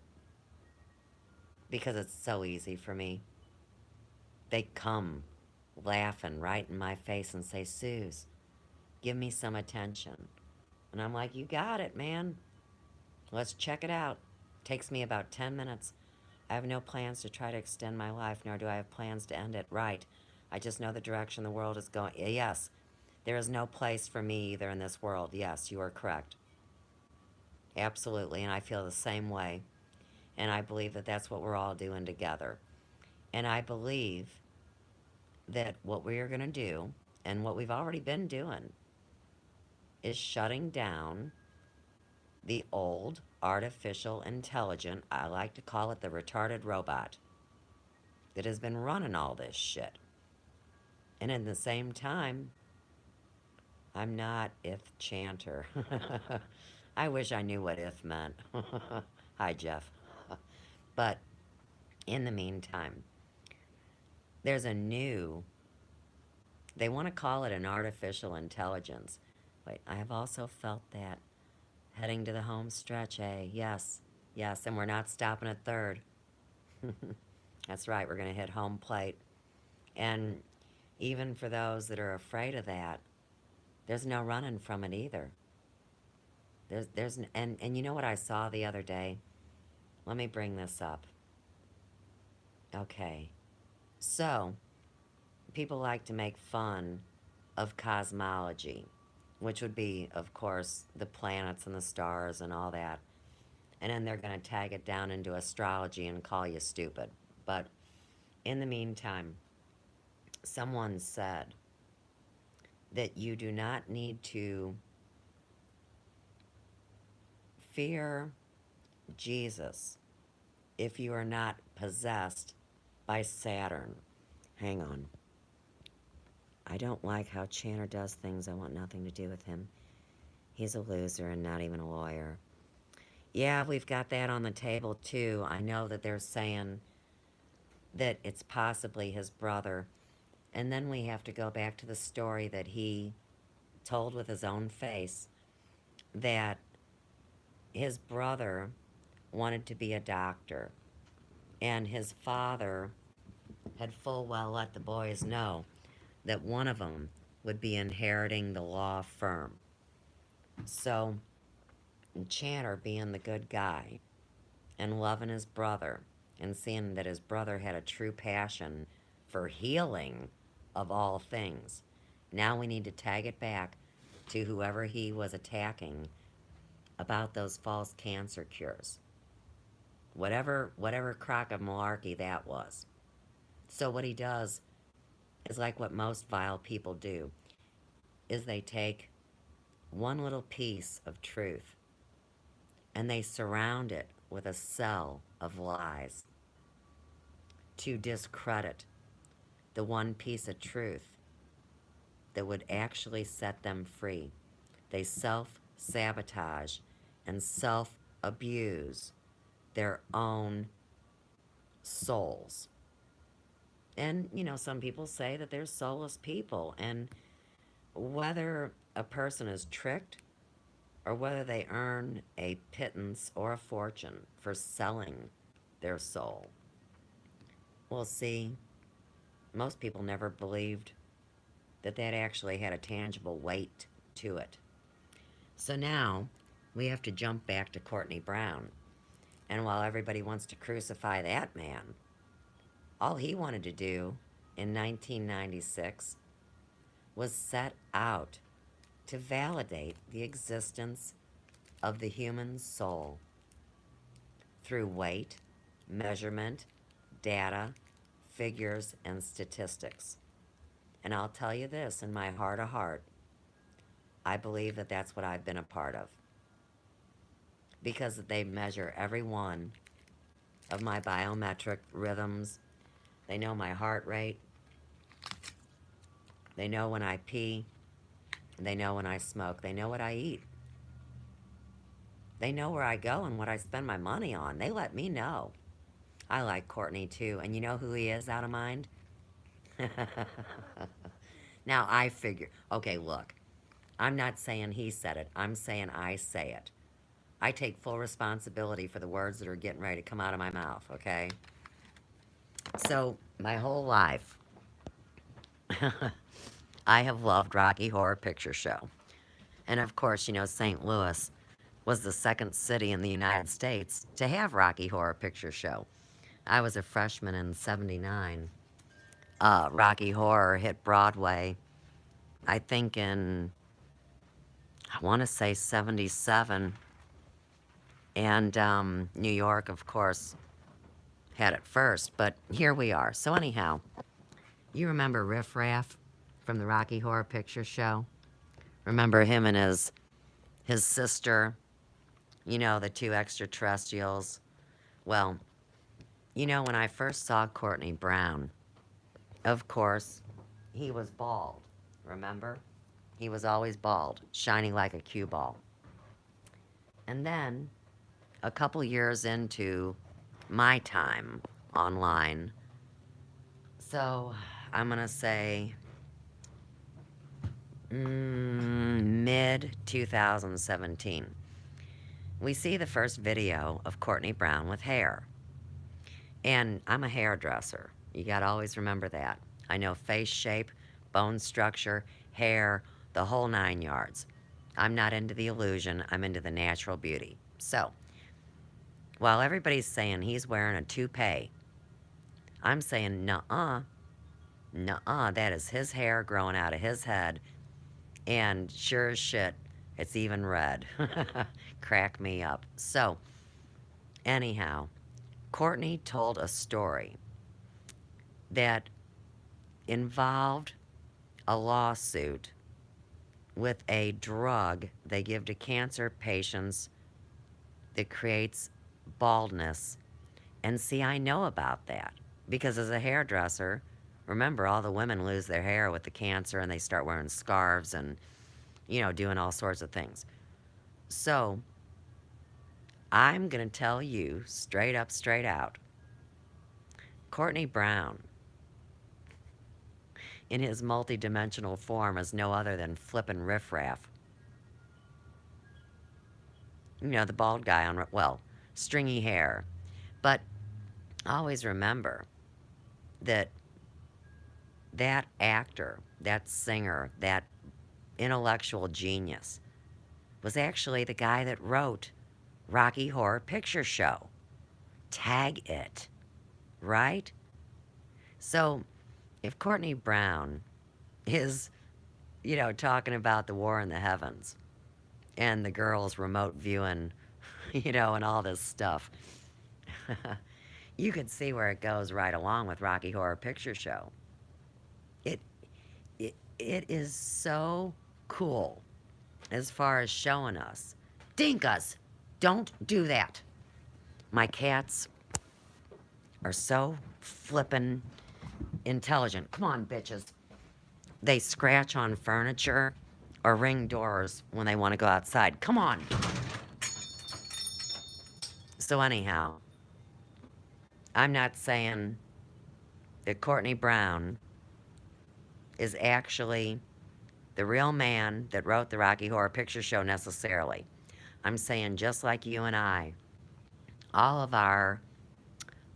because it's so easy for me. They come laughing right in my face and say, Suze, give me some attention. And I'm like, you got it, man. Let's check it out. Takes me about 10 minutes. I have no plans to try to extend my life, nor do I have plans to end it. Right. I just know the direction the world is going. Yes, there is no place for me either in this world. Yes, you are correct. Absolutely, and I feel the same way. And I believe that that's what we're all doing together. And I believe that what we are going to do, and what we've already been doing, is shutting down the old artificial intelligent, I like to call it the retarded robot, that has been running all this shit. And at the same time, I'm not if Chanter. I wish I knew what if meant. Hi, Jeff. But in the meantime, there's a new, they want to call it an artificial intelligence. Wait, I have also felt that heading to the home stretch, eh? Yes, yes, and we're not stopping at third. That's right, we're going to hit home plate. And even for those that are afraid of that, there's no running from it either. And you know what I saw the other day? Let me bring this up. Okay. So, people like to make fun of cosmology, which would be, of course, the planets and the stars and all that. And then they're going to tag it down into astrology and call you stupid. But in the meantime, someone said that you do not need to fear Jesus if you are not possessed by Saturn. Hang on. I don't like how Chanter does things. I want nothing to do with him. He's a loser and not even a lawyer. Yeah, we've got that on the table too. I know that they're saying that it's possibly his brother. And then we have to go back to the story that he told with his own face, that his brother wanted to be a doctor, and his father had full well let the boys know that one of them would be inheriting the law firm. So, Chanter, being the good guy and loving his brother and seeing that his brother had a true passion for healing of all things, now we need to tag it back to whoever he was attacking about those false cancer cures. Whatever crock of malarkey that was. So what he does is like what most vile people do, is they take one little piece of truth and they surround it with a cell of lies to discredit the one piece of truth that would actually set them free. They self-sabotage and self-abuse their own souls. And, you know, some people say that they're soulless people, and whether a person is tricked or whether they earn a pittance or a fortune for selling their soul, well, see, most people never believed that that actually had a tangible weight to it. So now we have to jump back to Courtney Brown. And while everybody wants to crucify that man, all he wanted to do in 1996 was set out to validate the existence of the human soul through weight, measurement, data, figures, and statistics. And I'll tell you this, in my heart of heart, I believe that that's what I've been a part of. Because they measure every one of my biometric rhythms. They know my heart rate. They know when I pee. They know when I smoke. They know what I eat. They know where I go and what I spend my money on. They let me know. I like Courtney too. And you know who he is out of mind? Now I figure, okay, look, I'm not saying he said it. I'm saying I say it. I take full responsibility for the words that are getting ready to come out of my mouth, okay? So, my whole life, I have loved Rocky Horror Picture Show. And of course, St. Louis was the second city in the United States to have Rocky Horror Picture Show. I was a freshman in '79. Rocky Horror hit Broadway, I think I want to say '77. And New York, of course, had it first. But here we are. So anyhow, you remember Riff Raff from the Rocky Horror Picture Show? Remember him and his sister, the two extraterrestrials? Well, when I first saw Courtney Brown, of course, he was bald. Remember? He was always bald, shining like a cue ball. And then, a couple years into my time online, so I'm going to say mid 2017, we see the first video of Courtney Brown with hair. And I'm a hairdresser. You got to always remember that. I know face shape, bone structure, hair, the whole 9 yards. I'm not into the illusion. I'm into the natural beauty. So, while everybody's saying he's wearing a toupee, I'm saying, nuh-uh, that is his hair growing out of his head, and sure as shit, it's even red. Crack me up. So, anyhow, Courtney told a story that involved a lawsuit with a drug they give to cancer patients that creates baldness. And see, I know about that because as a hairdresser, remember, all the women lose their hair with the cancer and they start wearing scarves and, doing all sorts of things. So, I'm going to tell you straight up, straight out, Courtney Brown, in his multidimensional form, is no other than flippin' Riff Raff. The bald guy on, stringy hair. But always remember that actor, that singer, that intellectual genius was actually the guy that wrote Rocky Horror Picture Show. Tag it, right? So, if Courtney Brown is, talking about the war in the heavens and the girls remote viewing, and all this stuff, you could see where it goes right along with Rocky Horror Picture Show. It is so cool as far as showing us. Dinkas, don't do that. My cats are so flippin' intelligent. Come on, bitches. They scratch on furniture or ring doors when they want to go outside. Come on. So anyhow, I'm not saying that Courtney Brown is actually the real man that wrote the Rocky Horror Picture Show necessarily. I'm saying just like you and I, all of our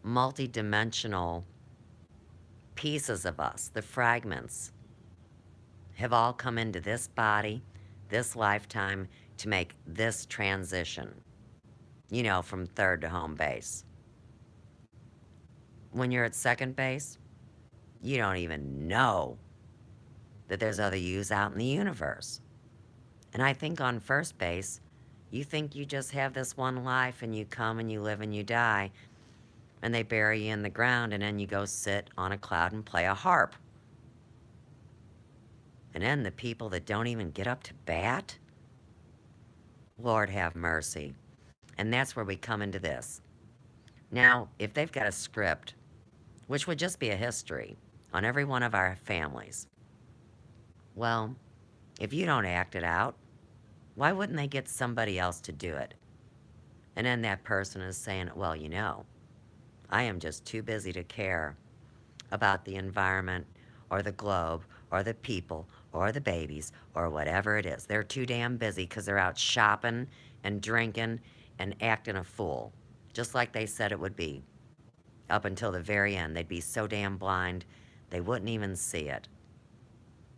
multi-dimensional pieces of us, the fragments, have all come into this body, this lifetime, to make this transition, from third to home base. When you're at second base, you don't even know that there's other yous out in the universe. And I think on first base, you think you just have this one life and you come and you live and you die, and they bury you in the ground, and then you go sit on a cloud and play a harp. And then the people that don't even get up to bat, Lord have mercy. And that's where we come into this. Now, if they've got a script, which would just be a history on every one of our families, well, if you don't act it out, why wouldn't they get somebody else to do it? And then that person is saying, well, I am just too busy to care about the environment or the globe or the people or the babies or whatever it is. They're too damn busy because they're out shopping and drinking and acting a fool, just like they said it would be. Up until the very end, they'd be so damn blind, they wouldn't even see it.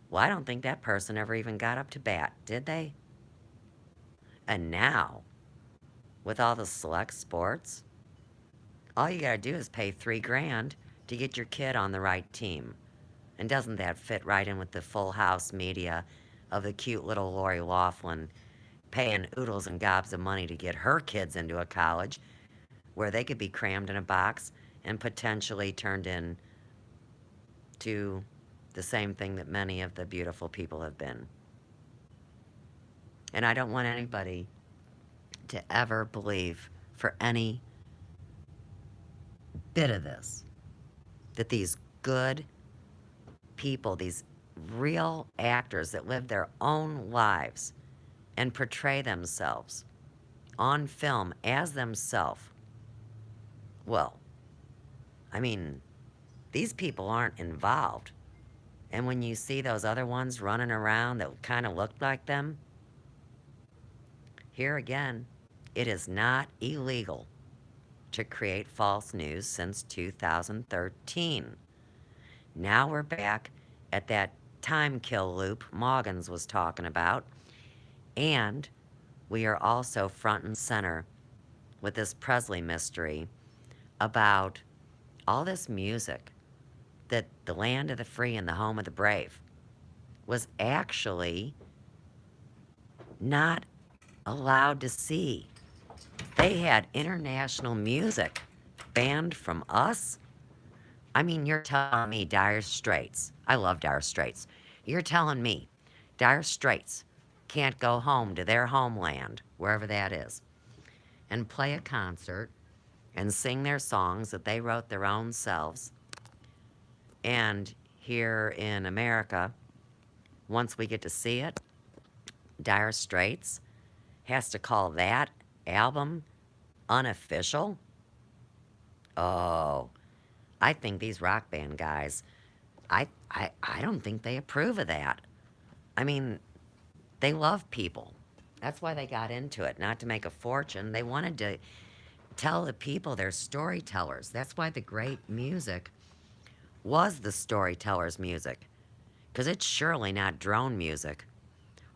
Well, I don't think that person ever even got up to bat, did they? And now, with all the select sports, all you gotta do is pay $3,000 to get your kid on the right team. And doesn't that fit right in with the full house media of the cute little Lori Loughlin paying oodles and gobs of money to get her kids into a college where they could be crammed in a box and potentially turned in to the same thing that many of the beautiful people have been. And I don't want anybody to ever believe for any bit of this that these good people, these real actors that live their own lives and portray themselves on film as themselves, well, I mean, these people aren't involved. And when you see those other ones running around that kind of look like them, here again, it is not illegal to create false news since 2013. Now we're back at that time kill loop Moggins was talking about, and we are also front and center with this Presley mystery about all this music that the land of the free and the home of the brave was actually not allowed to see. They had international music banned from us. I mean, you're telling me Dire Straits, I love Dire Straits, you're telling me Dire Straits can't go home to their homeland, wherever that is, and play a concert and sing their songs that they wrote their own selves. And here in America, once we get to see it, Dire Straits has to call that album unofficial? Oh, I think these rock band guys, I don't think they approve of that. I mean, they love people. That's why they got into it, not to make a fortune. They wanted to tell the people they're storytellers. That's why the great music was the storyteller's music. Because it's surely not drone music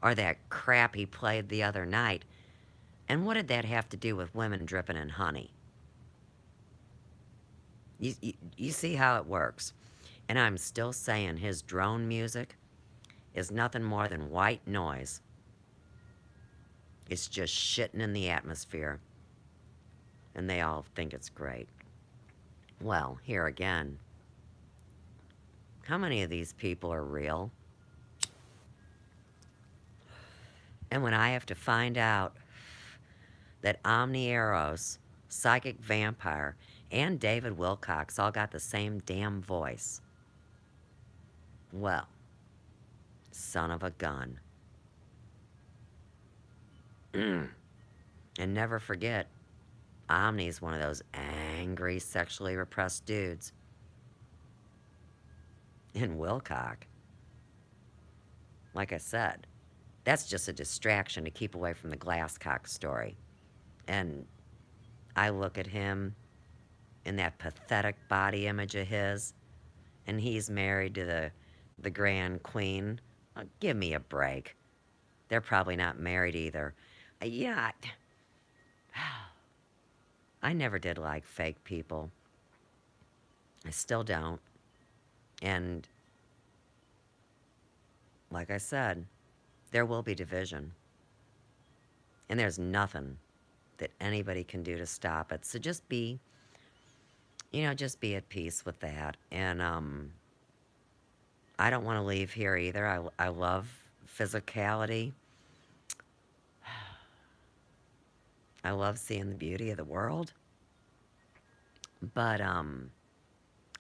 or that crap he played the other night. And what did that have to do with women dripping in honey? You see how it works. And I'm still saying his drone music is nothing more than white noise. It's just shitting in the atmosphere. And they all think it's great. Well, here again, how many of these people are real? And when I have to find out that Omni Eros, Psychic Vampire, and David Wilcox all got the same damn voice, well, son of a gun. And never forget, Omni's one of those angry, sexually repressed dudes. And Wilcox, like I said, that's just a distraction to keep away from the Glasscock story. And I look at him in that pathetic body image of his, and he's married to the Grand Queen. Give me a break. They're probably not married either. Yeah, I never did like fake people. I still don't. And like I said, there will be division. And there's nothing that anybody can do to stop it. So just be, just be at peace with that. And I don't want to leave here either. I love physicality. I love seeing the beauty of the world. But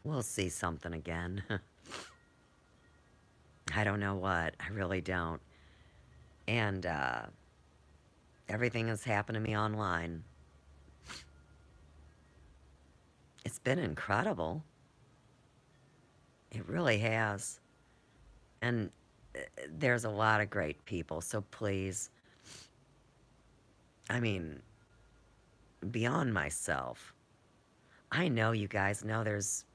we'll see something again. I don't know what. I really don't. And everything that's happened to me online, it's been incredible. It really has. And there's a lot of great people, so please, I mean, beyond myself, I know you guys know there's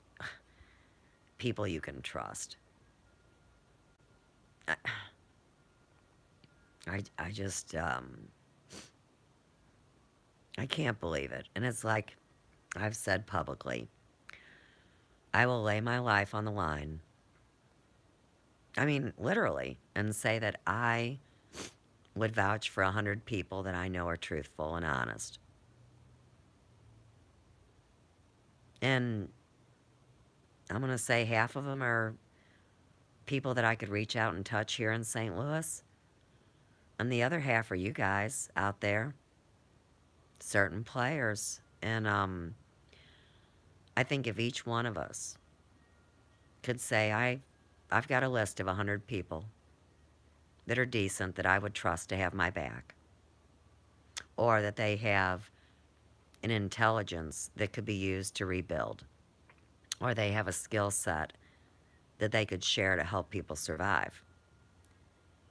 people you can trust. I just, I can't believe it. And it's like I've said publicly, I will lay my life on the line. I mean, literally, and say that I would vouch for 100 people that I know are truthful and honest. And I'm going to say half of them are people that I could reach out and touch here in St. Louis. And the other half are you guys out there, certain players. And I think if each one of us could say, I've got a list of 100 people that are decent that I would trust to have my back, or that they have an intelligence that could be used to rebuild, or they have a skill set that they could share to help people survive.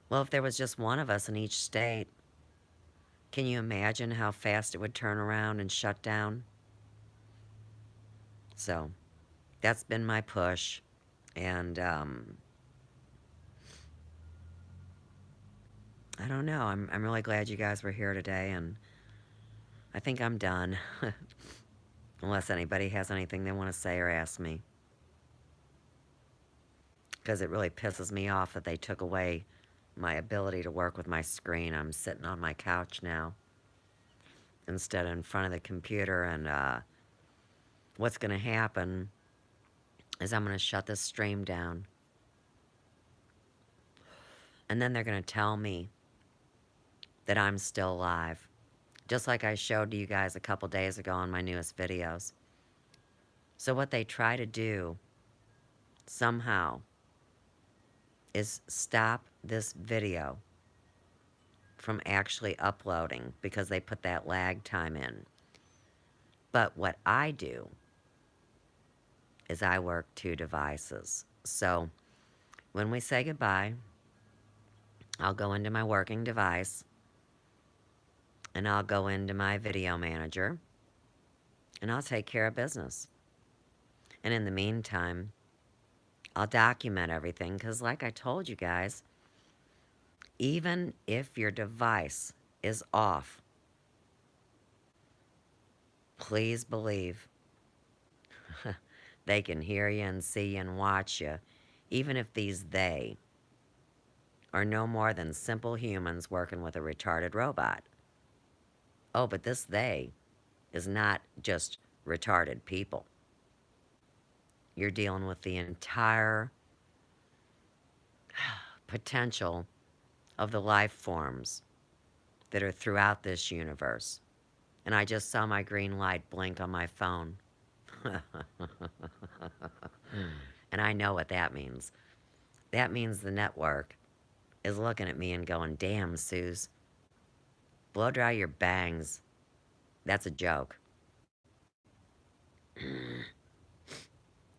Well, if there was just one of us in each state, can you imagine how fast it would turn around and shut down? So that's been my push. And I don't know. I'm really glad you guys were here today, and I think I'm done. Unless anybody has anything they want to say or ask me. Because it really pisses me off that they took away my ability to work with my screen. I'm sitting on my couch now instead of in front of the computer, and what's going to happen is I'm going to shut this stream down. And then they're going to tell me that I'm still alive. Just like I showed to you guys a couple days ago on my newest videos. So what they try to do, somehow, is stop this video from actually uploading because they put that lag time in. But what I do is I work 2 devices. So when we say goodbye, I'll go into my working device and I'll go into my video manager and I'll take care of business. And in the meantime, I'll document everything because like I told you guys, even if your device is off, please believe they can hear you and see you and watch you, even if these they are no more than simple humans working with a retarded robot. Oh, but this they is not just retarded people. You're dealing with the entire potential of the life forms that are throughout this universe. And I just saw my green light blink on my phone. And I know what that means. That means the network is looking at me and going, damn, Suze, blow dry your bangs. That's a joke.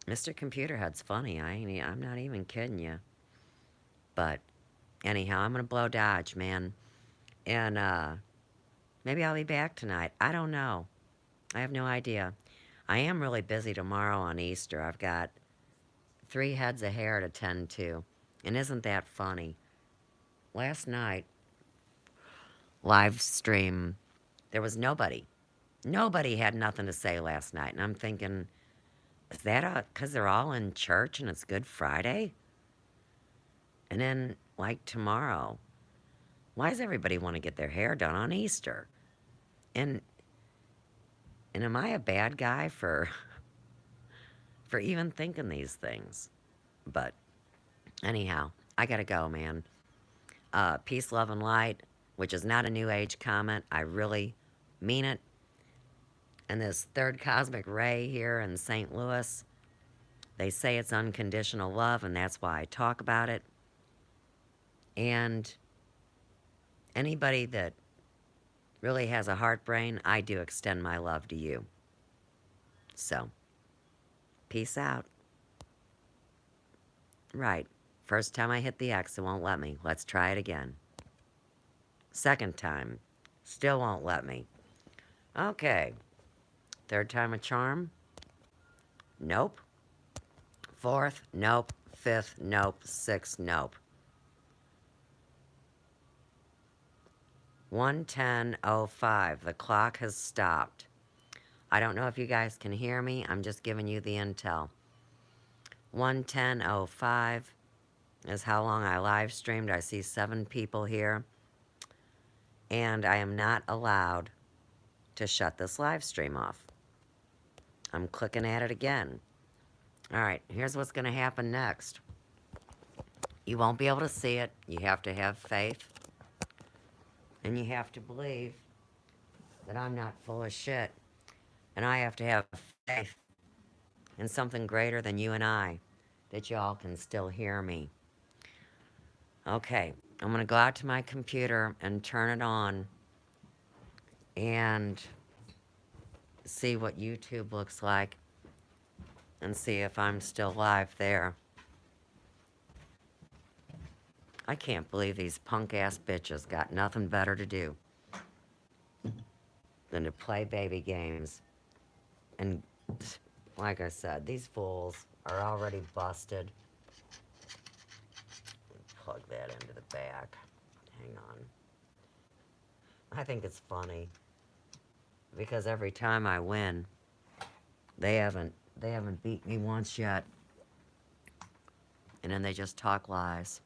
Mr. Computer Head's funny. I'm not even kidding you. But anyhow, I'm going to blow dodge, man. And maybe I'll be back tonight. I don't know. I have no idea. I am really busy tomorrow on Easter. I've got 3 heads of hair to tend to. And isn't that funny? Last night, live stream, there was nobody. Nobody had nothing to say last night. And I'm thinking, is that because they're all in church and it's Good Friday? And then, like tomorrow, why does everybody want to get their hair done on Easter? And am I a bad guy for even thinking these things? But anyhow, I gotta go, man. Peace, love, and light, which is not a New Age comment. I really mean it. And this third cosmic ray here in St. Louis, they say it's unconditional love, and that's why I talk about it. And anybody that really has a heart brain, I do extend my love to you. So, peace out. Right. First time I hit the X, it won't let me. Let's try it again. Second time, still won't let me. Okay. Third time a charm? Nope. Fourth? Nope. Fifth? Nope. Sixth? Nope. 1:10:05. The clock has stopped. I don't know if you guys can hear me. I'm just giving you the intel. 1:10:05 is how long I live streamed. I see 7 people here. And I am not allowed to shut this live stream off. I'm clicking at it again. All right, here's what's going to happen next. You won't be able to see it. You have to have faith. And you have to believe that I'm not full of shit. And I have to have faith in something greater than you and I, that y'all can still hear me. Okay, I'm going to go out to my computer and turn it on and see what YouTube looks like and see if I'm still live there. I can't believe these punk-ass bitches got nothing better to do than to play baby games. And like I said, these fools are already busted. Plug that into the back. Hang on. I think it's funny because every time I win, they haven't beat me once yet. And then they just talk lies.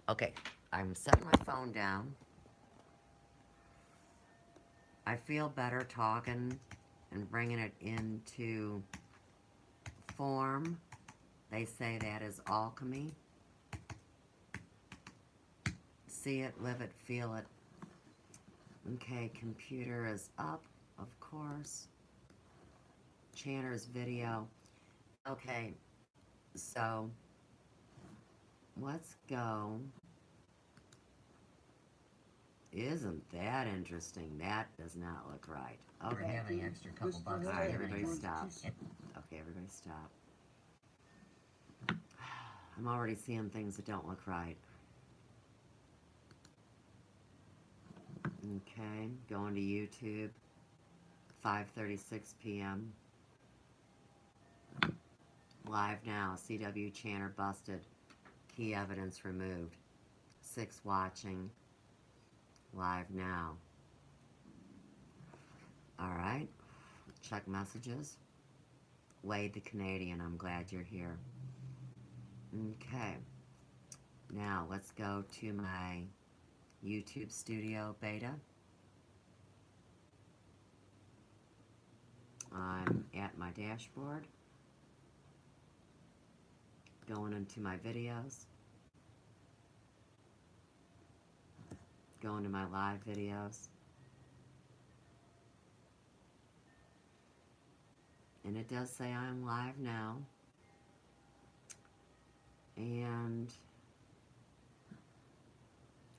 Okay, I'm setting my phone down. I feel better talking and bringing it into form. They say that is alchemy. See it, live it, feel it. Okay, computer is up, of course. Chanter's video. Okay, so let's go. Isn't that interesting? That does not look right. Okay. Okay. Have an extra couple bucks. All right, everybody stop. Okay, everybody stop. I'm already seeing things that don't look right. Okay, going to YouTube. 5:36 p.m. Live now. CW Chanter busted. Key evidence removed. 6 watching. Live now. Alright. Check messages. Wade the Canadian, I'm glad you're here. Okay. Now, let's go to my YouTube Studio beta. I'm at my dashboard. Going into my videos. Going to my live videos. And it does say I'm live now. And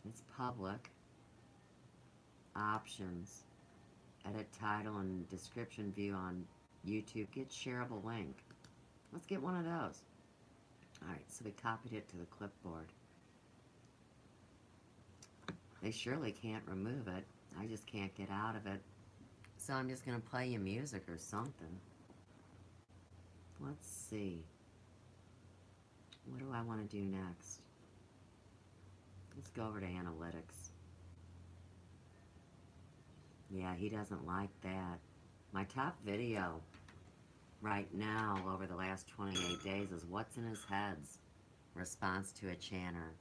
it's public. Options. Edit title and description view on YouTube. Get shareable link. Let's get one of those. Alright, so we copied it to the clipboard. They surely can't remove it. I just can't get out of it. So I'm just going to play you music or something. Let's see. What do I want to do next? Let's go over to analytics. Yeah, he doesn't like that. My top video right now over the last 28 days is What's in His Head's response to a chanter.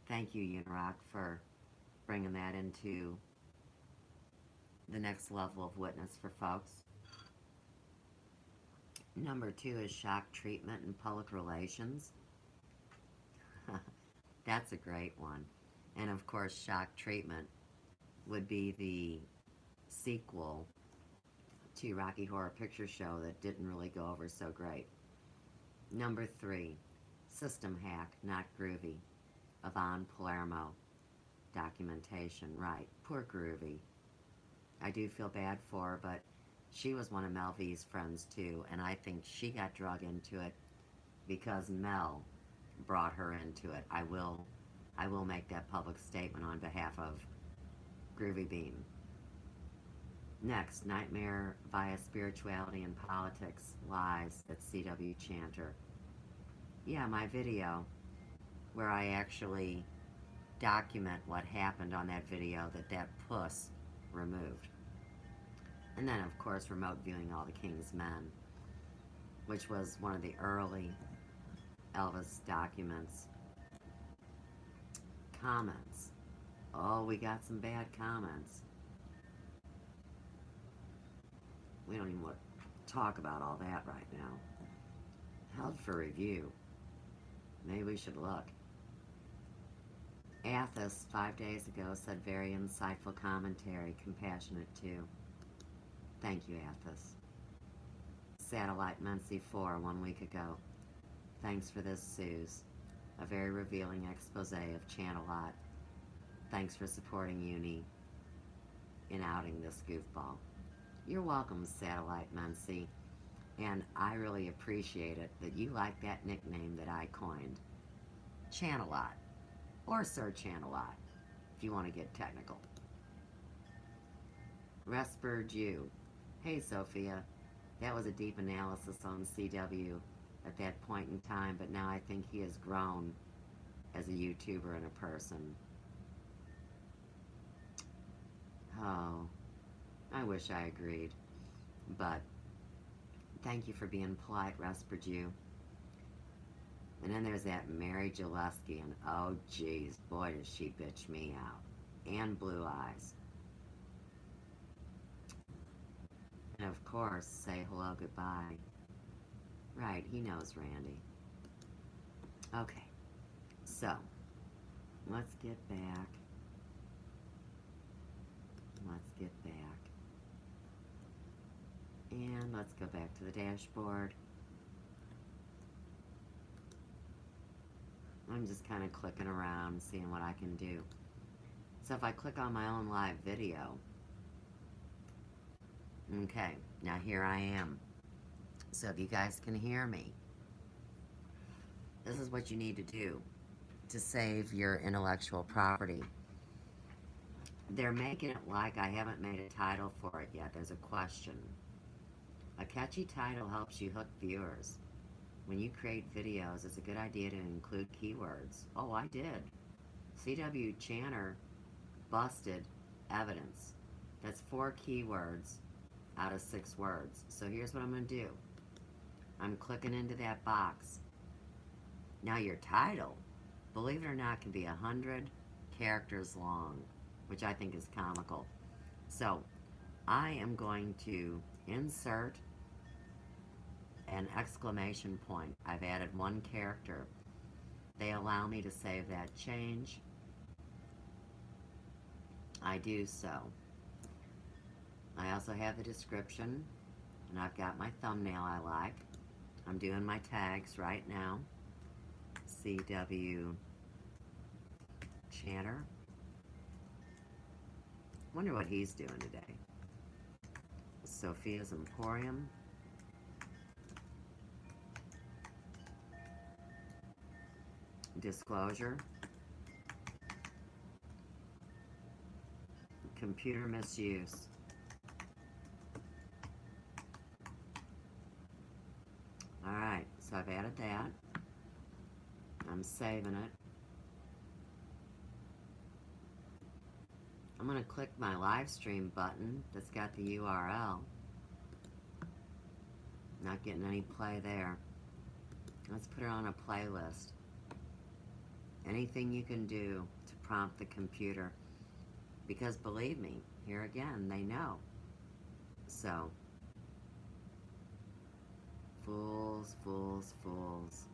Thank you, Unirock, for bringing that into the next level of witness for folks. Number 2 is shock treatment and public relations. That's a great one. And of course, shock treatment would be the sequel to Rocky Horror Picture Show that didn't really go over so great. Number 3, system hack, not groovy. Yvonne Palermo. Documentation, right. Poor Groovy. I do feel bad for her, but she was one of Mel V's friends too, and I think she got drug into it because Mel brought her into it. I will make that public statement on behalf of Groovy Bean. Next, Nightmare via Spirituality and Politics, Lies at CW Chanter. Yeah, my video where I actually document what happened on that video that puss removed. And then, of course, remote viewing all the King's Men, which was one of the early Elvis documents. Comments. Oh, we got some bad comments. We don't even want to talk about all that right now. Held for review. Maybe we should look. Athos, 5 days ago, said very insightful commentary, compassionate too. Thank you, Athos. Satellite Muncie 4, 1 week ago. Thanks for this, Suze. A very revealing expose of Chanter. Thanks for supporting Uni in outing this goofball. You're welcome, Satellite Muncie. And I really appreciate it that you like that nickname that I coined. Chanter. Or Sir Chanter, if you want to get technical. Resper Jew. Hey, Sophia. That was a deep analysis on CW at that point in time, but now I think he has grown as a YouTuber and a person. Oh, I wish I agreed. But thank you for being polite, Resper Jew. And then there's that Mary Gillespie, and oh geez, boy does she bitch me out. And Blue Eyes. And of course, say hello, goodbye. Right, he knows Randy. Okay, so, let's get back. Let's get back. And let's go back to the dashboard. I'm just kind of clicking around, seeing what I can do. So if I click on my own live video, okay, now here I am. So if you guys can hear me, this is what you need to do to save your intellectual property. They're making it like I haven't made a title for it yet. There's a question. A catchy title helps you hook viewers. When you create videos, it's a good idea to include keywords. Oh, I did. CW Chanter busted evidence. That's 4 keywords out of 6 words. So here's what I'm going to do. I'm clicking into that box. Now your title, believe it or not, can be 100 characters long, which I think is comical. So I am going to insert an exclamation point. I've added 1 character. They allow me to save that change. I do so. I also have the description, and I've got my thumbnail I like. I'm doing my tags right now. CW Chanter. Wonder what he's doing today. Sophia's Emporium. Disclosure. Computer misuse. Alright, so I've added that. I'm saving it. I'm going to click my live stream button that's got the URL. Not getting any play there. Let's put it on a playlist. Anything you can do to prompt the computer. Because believe me, here again, they know. So, fools, fools, fools.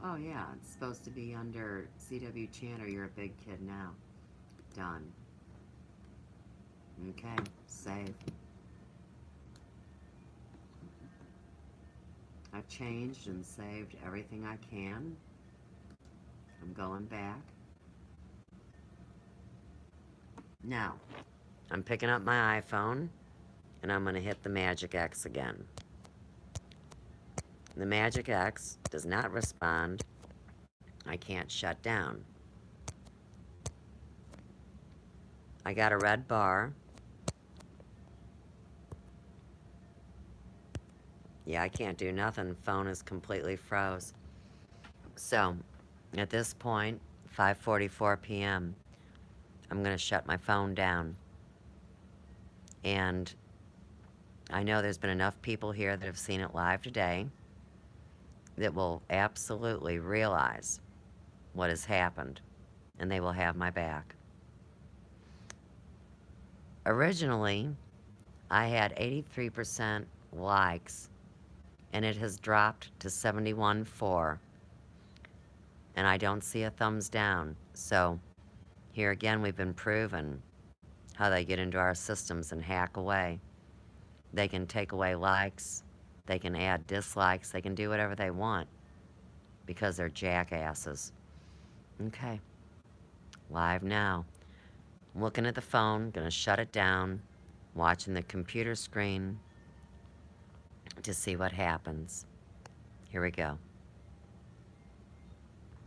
Oh yeah, it's supposed to be under CW Chanter, you're a big kid now. Done. Okay, save. I've changed and saved everything I can. I'm going back. Now, I'm picking up my iPhone, and I'm going to hit the Magic X again. The Magic X does not respond. I can't shut down. I got a red bar. Yeah, I can't do nothing. Phone is completely froze. So, At this point, 5:44 p.m., I'm going to shut my phone down. And I know there's been enough people here that have seen it live today that will absolutely realize what has happened, and they will have my back. Originally, I had 83% likes, and it has dropped to 71.4, and I don't see a thumbs down. So here again, we've been proven how they get into our systems and hack away. They can take away likes, they can add dislikes, they can do whatever they want because they're jackasses. Okay, live now. I'm looking at the phone, gonna shut it down, watching the computer screen to see what happens. Here we go.